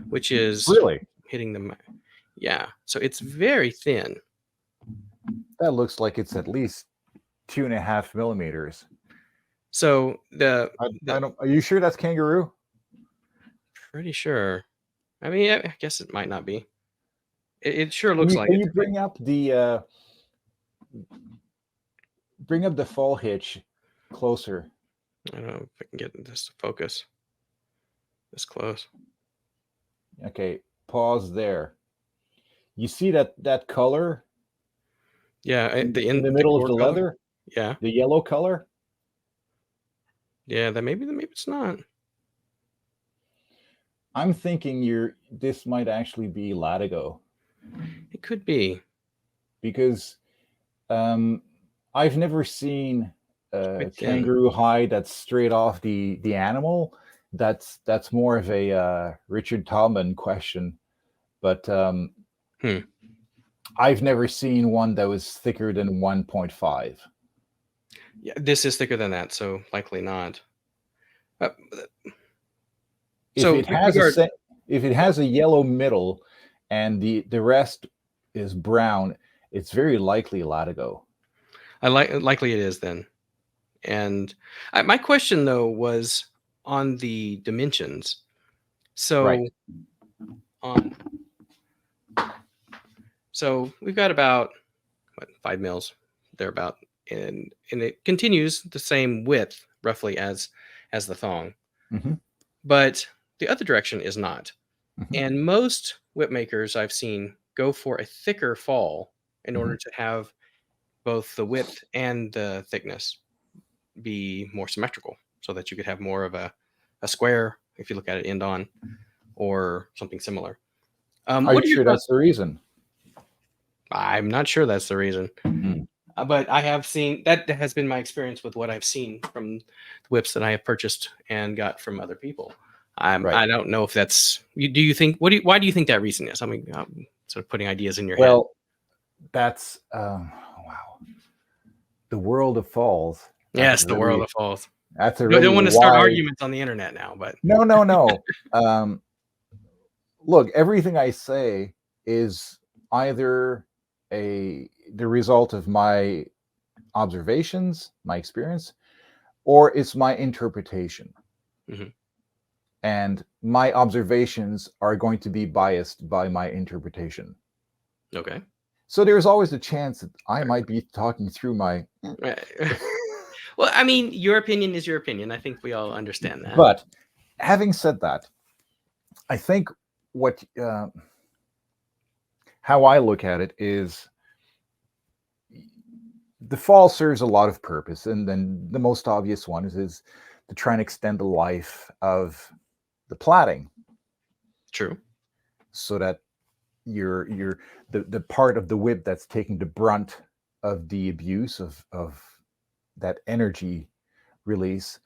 which is really hitting the, yeah. So it's very thin. That looks like it's at least 2.5 millimeters. So are you sure that's kangaroo? Pretty sure. I mean, I guess it might not be. It sure looks like it. Can you bring up the fall hitch closer? I don't know if I can get this to focus this close. Okay, pause there. You see that color? Yeah, in the middle of the color? leather. Yeah, the yellow color. Yeah, that maybe it's not. I'm thinking this might actually be Latigo. It could be, because I've never seen a kangaroo hide that's straight off the animal. That's more of a Richard Tallman question, but I've never seen one that was thicker than 1.5. Yeah, this is thicker than that, so likely not. If it has a yellow middle and the rest is brown, it's very likely Latigo. Likely it is then. And my question though was on the dimensions. So, so we've got about 5 mils thereabout, and it continues the same width roughly as the thong, but the other direction is not. And most whip makers I've seen go for a thicker fall in order to have both the width and the thickness be more symmetrical, so that you could have more of a square if you look at it end on, or something similar. Are you sure that's the reason? I'm not sure that's the reason. But I have seen, that has been my experience with what I've seen from whips that I have purchased and got from other people. I don't know if that's, do you think, why do you think that reason is? I mean, sort of putting ideas in your head. Well, that's, wow. The world of falls. Yes, the world of falls. That's a really, I don't want to start arguments on the internet now, but. No. Look, everything I say is either the result of my observations, my experience, or it's my interpretation. And my observations are going to be biased by my interpretation. Okay. So there's always a chance that I might be talking through my... Well, I mean, your opinion is your opinion. I think we all understand that. But having said that, I think how I look at it is, the fall serves a lot of purpose, and then the most obvious one is to try and extend the life of the plaiting. True. So that the part of the whip that's taking the brunt of the abuse of that energy release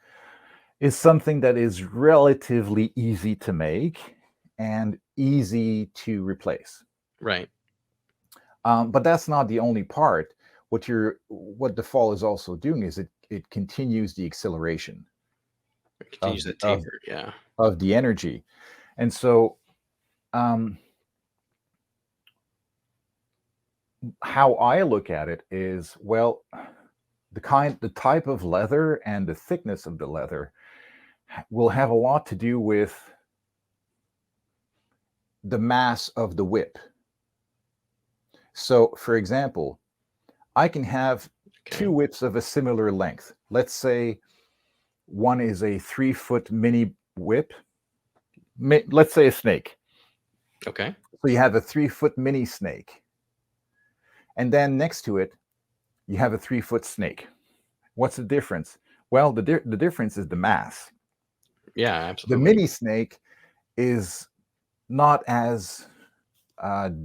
is something that is relatively easy to make and easy to replace. Right. But that's not the only part. What the fall is also doing is it continues the acceleration It of continues the the, of, taper. Yeah. of the energy. And so how I look at it is, well, the type of leather and the thickness of the leather will have a lot to do with the mass of the whip. So, for example, I can have two whips of a similar length. Let's say one is a 3-foot mini whip. Let's say a snake. Okay. So you have a 3-foot mini snake. And then next to it, you have a 3-foot snake. What's the difference? Well, the difference is the mass. Yeah, The absolutely. mini snake is not as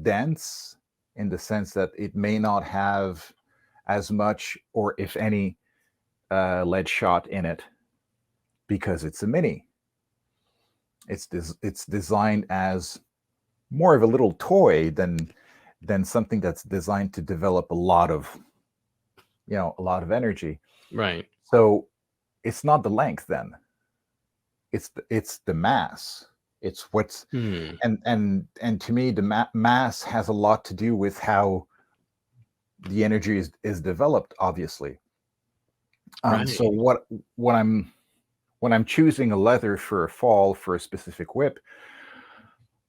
dense in the sense that it may not have as much, or if any, lead shot in it because it's a mini. It's designed as more of a little toy than something that's designed to develop a lot of energy. Right. So it's not the length then. It's the mass. It's what's and to me the mass has a lot to do with how the energy is developed, obviously. Right. So when I'm choosing a leather for a fall for a specific whip,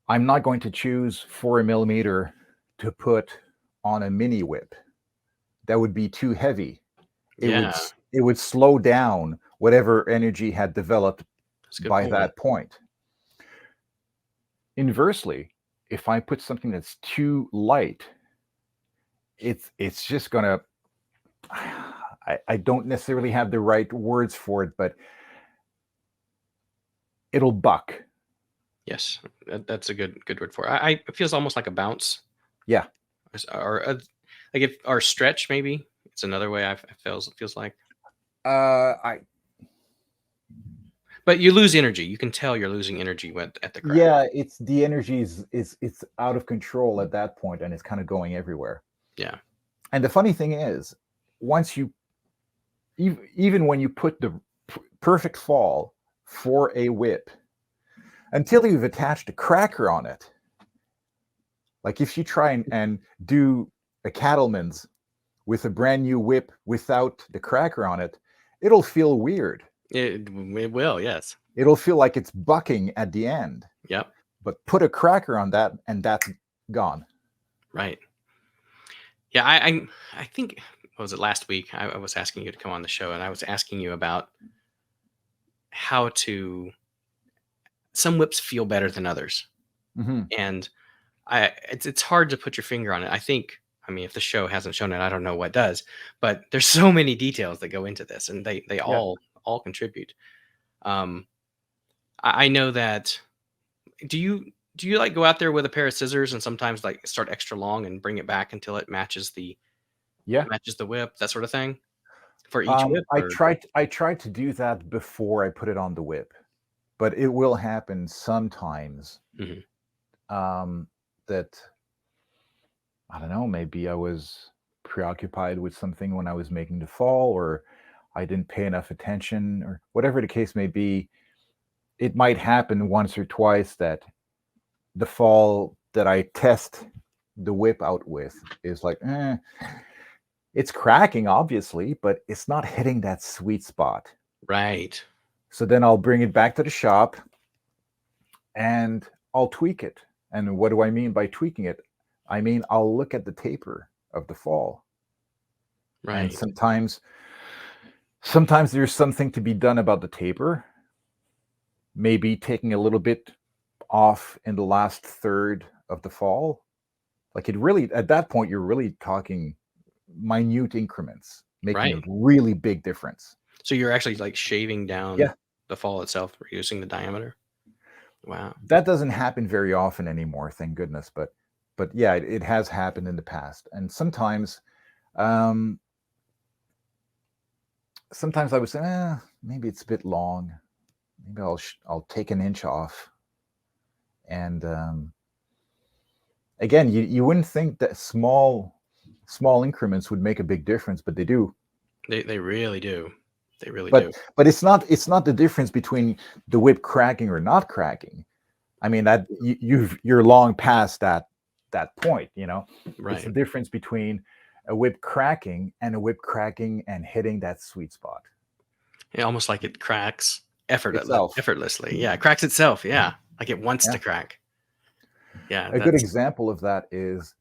I'm not going to choose 4 millimeter to put on a mini whip. That would be too heavy. Yeah. It would slow down whatever energy had developed by that point. Inversely, if I put something that's too light, it's just gonna I don't necessarily have the right words for it, but it'll buck. Yes, that's a good word for it. It feels almost like a bounce. Yeah. Or like if or stretch, maybe it's another way it feels like. But you lose energy. You can tell you're losing energy at the crack. Yeah, it's the energy is it's out of control at that point, and it's kind of going everywhere. Yeah. And the funny thing is, once you even when you put the perfect fall for a whip, until you've attached a cracker on it, like if you try and do a cattleman's with a brand new whip without the cracker on it, it'll feel weird. It will, yes. It'll feel like it's bucking at the end. Yep. But put a cracker on that, and that's gone. Right. Yeah, I think, what was it, last week? I was asking you to come on the show, and I was asking you about how some whips feel better than others. Mm-hmm. And it's hard to put your finger on it. I mean, if the show hasn't shown it, I don't know what does. But there's so many details that go into this, and they all contribute. I know that. Do you like go out there with a pair of scissors and sometimes like start extra long and bring it back until it matches the whip, that sort of thing, for each whip? I tried to do that before I put it on the whip, but it will happen sometimes. That I don't know, maybe I was preoccupied with something when I was making the fall, or I didn't pay enough attention, or whatever the case may be. It might happen once or twice that the fall that I test the whip out with is like, it's cracking, obviously, but it's not hitting that sweet spot. Right. So then I'll bring it back to the shop and I'll tweak it. And what do I mean by tweaking it? I mean, I'll look at the taper of the fall. Right. And sometimes there's something to be done about the taper. Maybe taking a little bit off in the last third of the fall. Like it really, at that point, you're really talking minute increments, making a Right. really big difference. So you're actually like shaving down Yeah, the fall itself, reducing the diameter. Wow. that doesn't happen very often anymore, thank goodness. But yeah, it has happened in the past, and um, sometimes I would say, maybe it's a bit long. Maybe I'll take an inch off. And again, you wouldn't think that small increments would make a big difference, but they do. They really do. They really do. But it's not the difference between the whip cracking or not cracking. I mean, that you're long past that point. It's the Right. difference between a whip cracking and a whip cracking and hitting that sweet spot Almost like it cracks itself. effortlessly. Yeah, it cracks itself. Yeah, like it wants Yeah. to crack. Yeah, A good that's example of that is,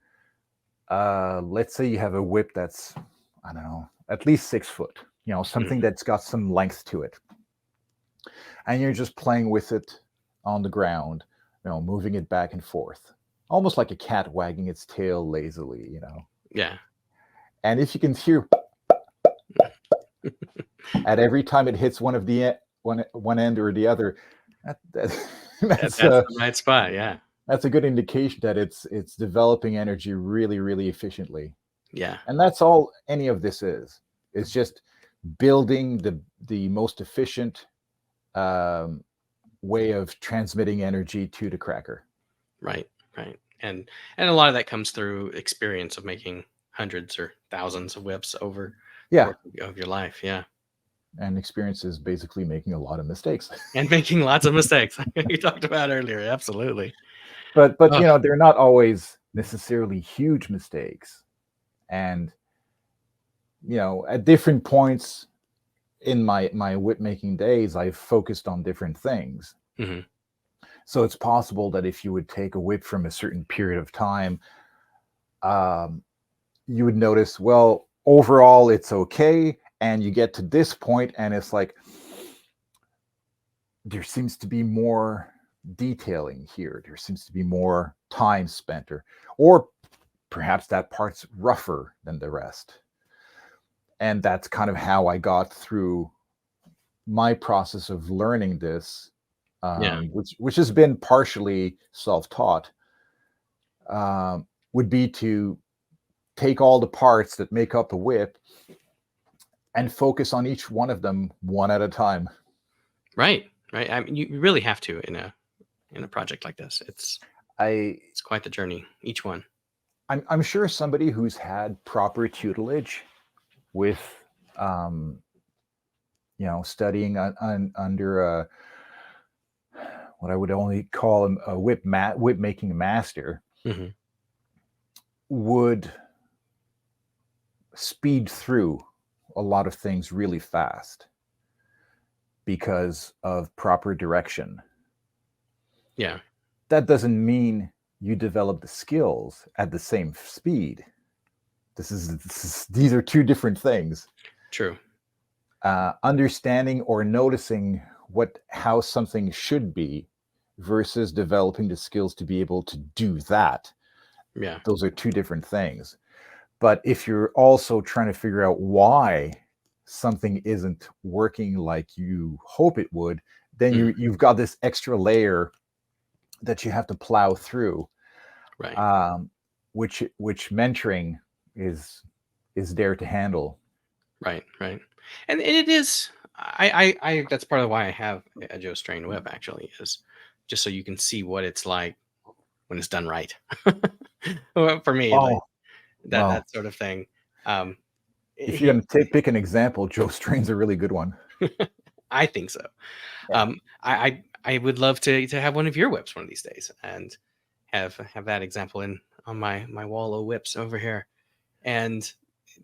let's say you have a whip that's, I don't know, at least 6 foot, something mhm, that's got some length to it. And you're just playing with it on the ground, moving it back and forth, almost like a cat wagging its tail lazily. yeah. And if you can hear at every time it hits one end or the other, that's That's the right spot. Yeah, that's a good indication that it's developing energy really, really efficiently. yeah, And that's all any of this is. It's just building the most efficient way of transmitting energy to the cracker. right, right. And a lot of that comes through experience of making hundreds or thousands of whips over the Yeah, course of your life. Yeah, and experience is basically making a lot of mistakes. and making lots of mistakes. You talked about earlier. Absolutely. but Oh, they're not always necessarily huge mistakes. And at different points in my whip making days, I've focused on different things. hmm, So it's possible that if you would take a whip from a certain period of time, um, you would notice, well, overall it's okay, and you get to this point and it's like there seems to be more detailing here, there seems to be more time spent, or perhaps that part's rougher than the rest. And that's kind of how I got through my process of learning this, yeah, which has been partially self-taught, um, would be to take all the parts that make up a whip and focus on each one of them one at a time. right, right. I mean, you really have to in a project like this. I It's quite the journey, each one. I'm sure somebody who's had proper tutelage with, um, studying under what I would only call a whip making master Hmm. would speed through a lot of things really fast because of proper direction. Yeah, That doesn't mean you develop the skills at the same speed. These are two different things. true. Understanding or noticing how something should be versus developing the skills to be able to do that. Yeah. Those are two different things. But if you're also trying to figure out why something isn't working like you hope it would, then Mhm. you've got this extra layer that you have to plow through, Right. um, which mentoring is there to handle. Right. Right. And it is. I that's part of why I have a Joe Strain whip. Actually, is just so you can see what it's like when it's done right. Well, for me, like Oh well, that sort of thing. Um, if you're he, going to pick an example, Joe Strain's a really good one. I think so. Yeah, I would love to have one of your whips one of these days and have that example in on my wall of whips over here, and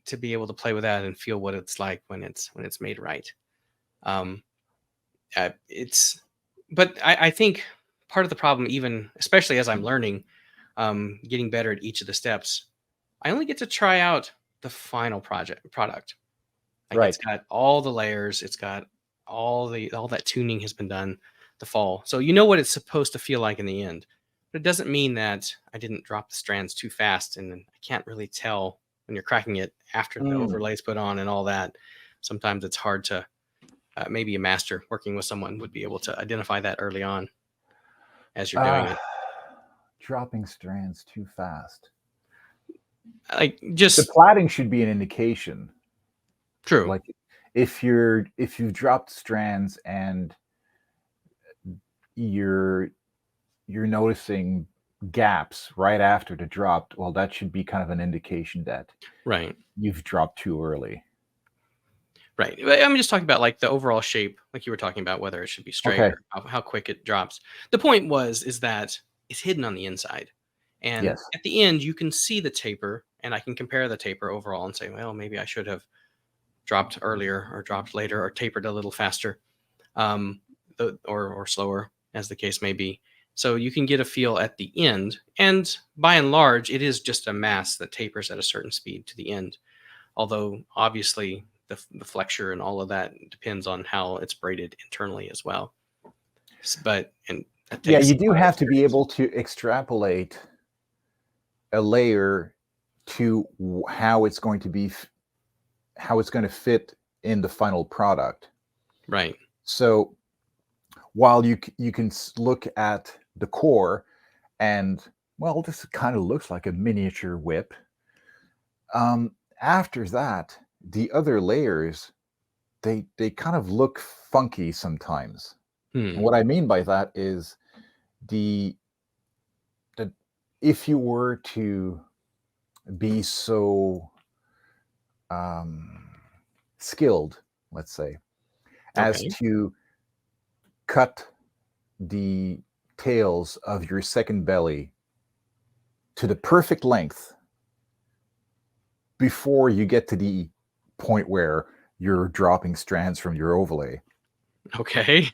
to be able to play with that and feel what it's like when it's made right. Um, it's, but I think part of the problem, even especially as I'm learning, getting better at each of the steps, I only get to try out the final product. Like it's right. got all the layers, it's got all that tuning has been done the fall. So you know what it's supposed to feel like in the end. But it doesn't mean that I didn't drop the strands too fast and then I can't really tell when you're cracking it after the overlay's put on and all that. Sometimes it's hard to, maybe a master working with someone would be able to identify that early on as you're doing it. Dropping strands too fast. Like The just plaiting should be an indication. true. Like if you've dropped strands and you're noticing gaps right after the drop, well, that should be kind of an indication that Right. you've dropped too early. Right. I'm just talking about like the overall shape, like you were talking about, whether it should be straight Okay. or how quick it drops. The point is that it's hidden on the inside. And Yes. at the end, you can see the taper, and I can compare the taper overall and say, well, maybe I should have dropped earlier or dropped later or tapered a little faster, or slower, as the case may be. So you can get a feel at the end. And by and large, it is just a mass that tapers at a certain speed to the end. Although obviously the flexure and all of that depends on how it's braided internally as well. But and that Yeah, takes you do have to be able to extrapolate a layer to how it's going to fit in the final product. Right. So while you can look at the core and, well, this kind of looks like a miniature whip. After that, the other layers, they kind of look funky sometimes. And what I mean by that is the if you were to be so skilled, let's say, as to cut the tails of your second belly to the perfect length before you get to the point where you're dropping strands from your overlay. Okay.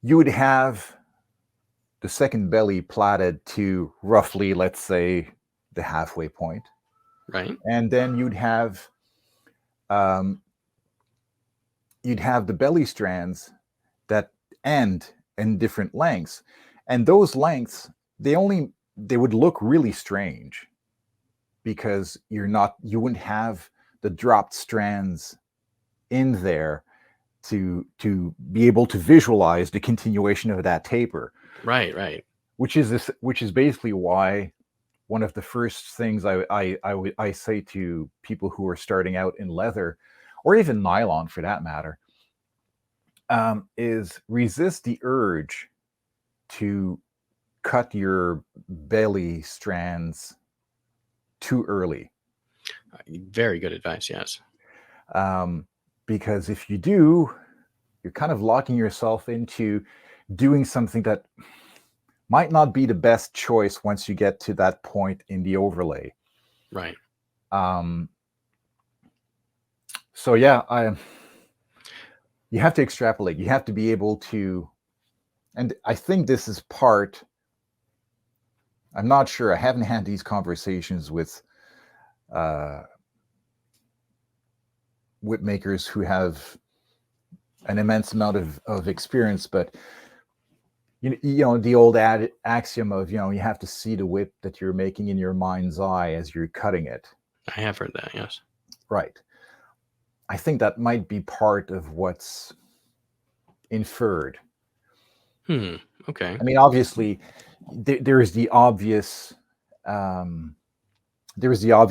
You would have the second belly plaited to roughly, let's say, the halfway point. Right. And then you'd have the belly strands that end in different lengths. And those lengths, they would look really strange because you wouldn't have the dropped strands in there to be able to visualize the continuation of that taper. Right. Which is basically why one of the first things I say to people who are starting out in leather, or even nylon for that matter, is resist the urge to cut your belly strands too early. Very good advice, yes. Because if you do, you're kind of locking yourself into doing something that might not be the best choice once you get to that point in the overlay. Right. So yeah, you have to extrapolate. You have to be able to, and I think this is part, I'm not sure, I haven't had these conversations with whip makers who have an immense amount of experience, but you know the old axiom of, you have to see the whip that you're making in your mind's eye as you're cutting it. I have heard that, yes. Right. I think that might be part of what's inferred. Okay. I mean, obviously, there is the obvious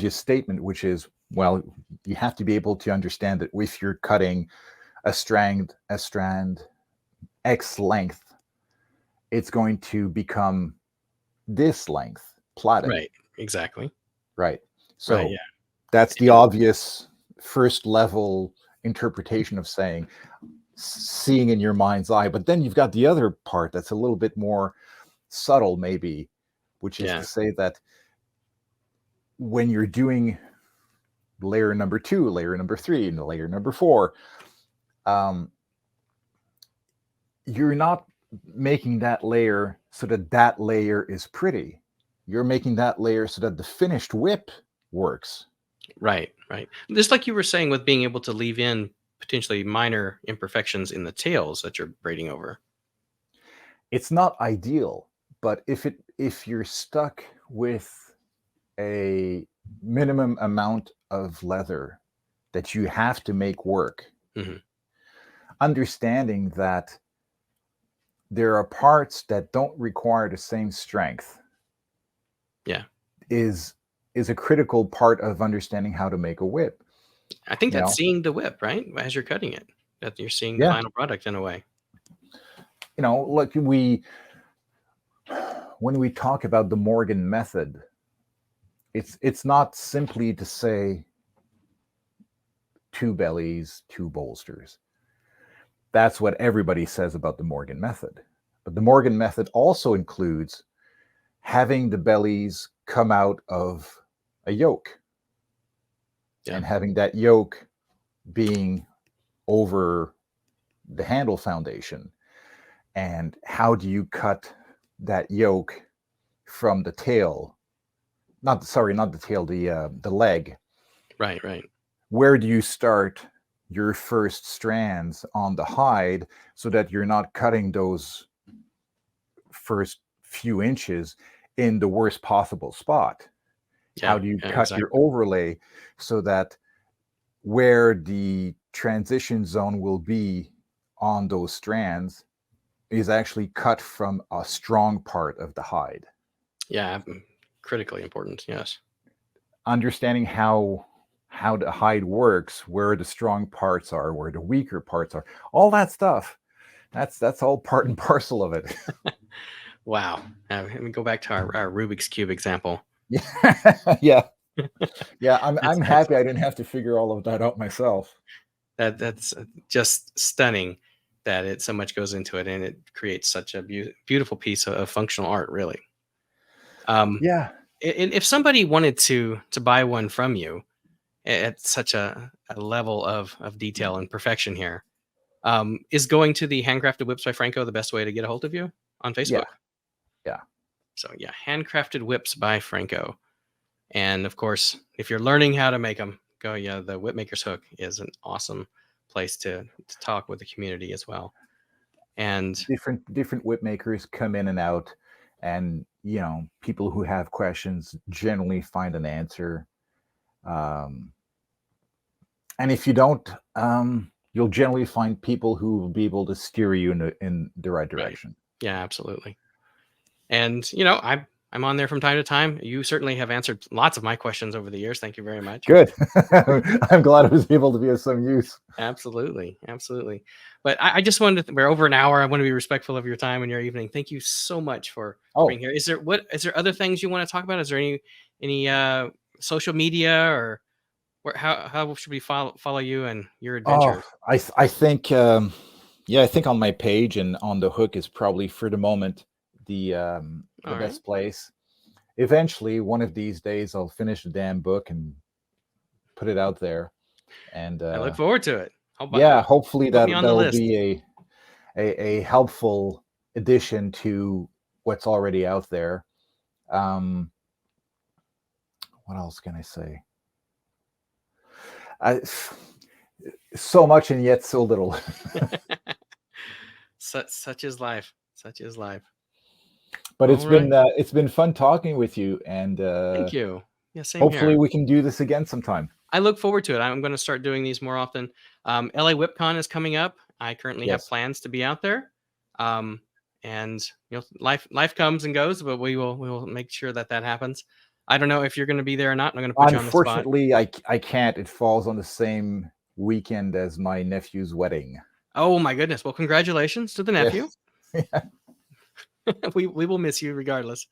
statement, which is, well, you have to be able to understand that if you're cutting a strand X length, it's going to become this length plaited. Right. Exactly. Right. So right, yeah. That's the obvious first level interpretation of saying seeing in your mind's eye. But then you've got the other part that's a little bit more subtle, maybe, which is to say that when you're doing layer number 2, layer number 3, and layer number 4, you're not making that layer so that that layer is pretty. You're making that layer so that the finished whip works. Right. Just like you were saying with being able to leave in potentially minor imperfections in the tails that you're braiding over. It's not ideal, but if you're stuck with a minimum amount of leather that you have to make work, understanding that there are parts that don't require the same strength, is a critical part of understanding how to make a whip. I think that's seeing the whip, right? As you're cutting it, that you're seeing the final product in a way. Like when we talk about the Morgan method, it's not simply to say 2 bellies, 2 bolsters. That's what everybody says about the Morgan method. But the Morgan method also includes having the bellies come out of a yoke, and having that yoke being over the handle foundation. And how do you cut that yoke from the tail? Not the tail, the leg. Right. Where do you start your first strands on the hide so that you're not cutting those first few inches in the worst possible spot? How do you cut your overlay so that where the transition zone will be on those strands is actually cut from a strong part of the hide? Yeah, critically important, yes. Understanding how the hide works, where the strong parts are, where the weaker parts are, all that stuff. That's all part and parcel of it. Wow. Let me go back to our Rubik's Cube example. Yeah. I'm happy I didn't have to figure all of that out myself. That's just stunning that it so much goes into it, and it creates such a beautiful piece of functional art, really. If somebody wanted to buy one from you at such a level of detail and perfection here, is going to the Handcrafted Whips by Franco the best way to get a hold of you on Facebook? Yeah. So yeah, Handcrafted Whips by Franco. And of course, if you're learning how to make them, go, the Whipmaker's Hook is an awesome place to talk with the community as well. And different whip makers come in and out, and people who have questions generally find an answer. And if you don't, you'll generally find people who will be able to steer you in the right direction. Right. Yeah, absolutely. And I'm on there from time to time. You certainly have answered lots of my questions over the years. Thank you very much. Good. I'm glad I was able to be of some use. Absolutely. But I just wanted to, we're over an hour. I want to be respectful of your time and your evening. Thank you so much for being here. Is there other things you want to talk about? Is there any social media, or how should we follow you and your adventures? I think I think on my page and on the Hook is probably for the moment the best place. Eventually, one of these days, I'll finish the damn book and put it out there. And I look forward to it. Hopefully that'll be a helpful addition to what's already out there. What else can I say? So much and yet so little. Such is life. But it's been fun talking with you, and thank you. Yeah, same hopefully here. we can do this again sometime. I look forward to it. I'm going to start doing these more often. LA WhipCon is coming up. I currently have plans to be out there. And life comes and goes, but we will make sure that happens. I don't know if you're going to be there or not. I'm going to put you on the spot. Unfortunately, I can't. It falls on the same weekend as my nephew's wedding. Oh my goodness! Well, congratulations to the nephew. Yes. we will miss you regardless.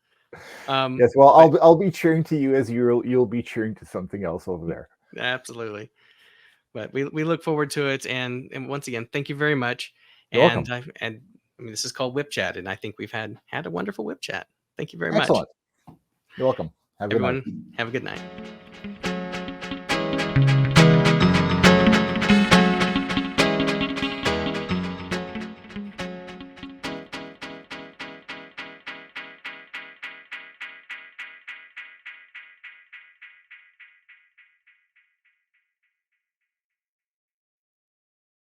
Yes, well, I'll be cheering to you as you'll be cheering to something else over there. Absolutely. But we look forward to it, and once again, thank you very much. You're welcome. I mean, this is called WhipChat, and I think we've had a wonderful WhipChat. Thank you very much. Excellent. You're welcome. Everyone, have a good night.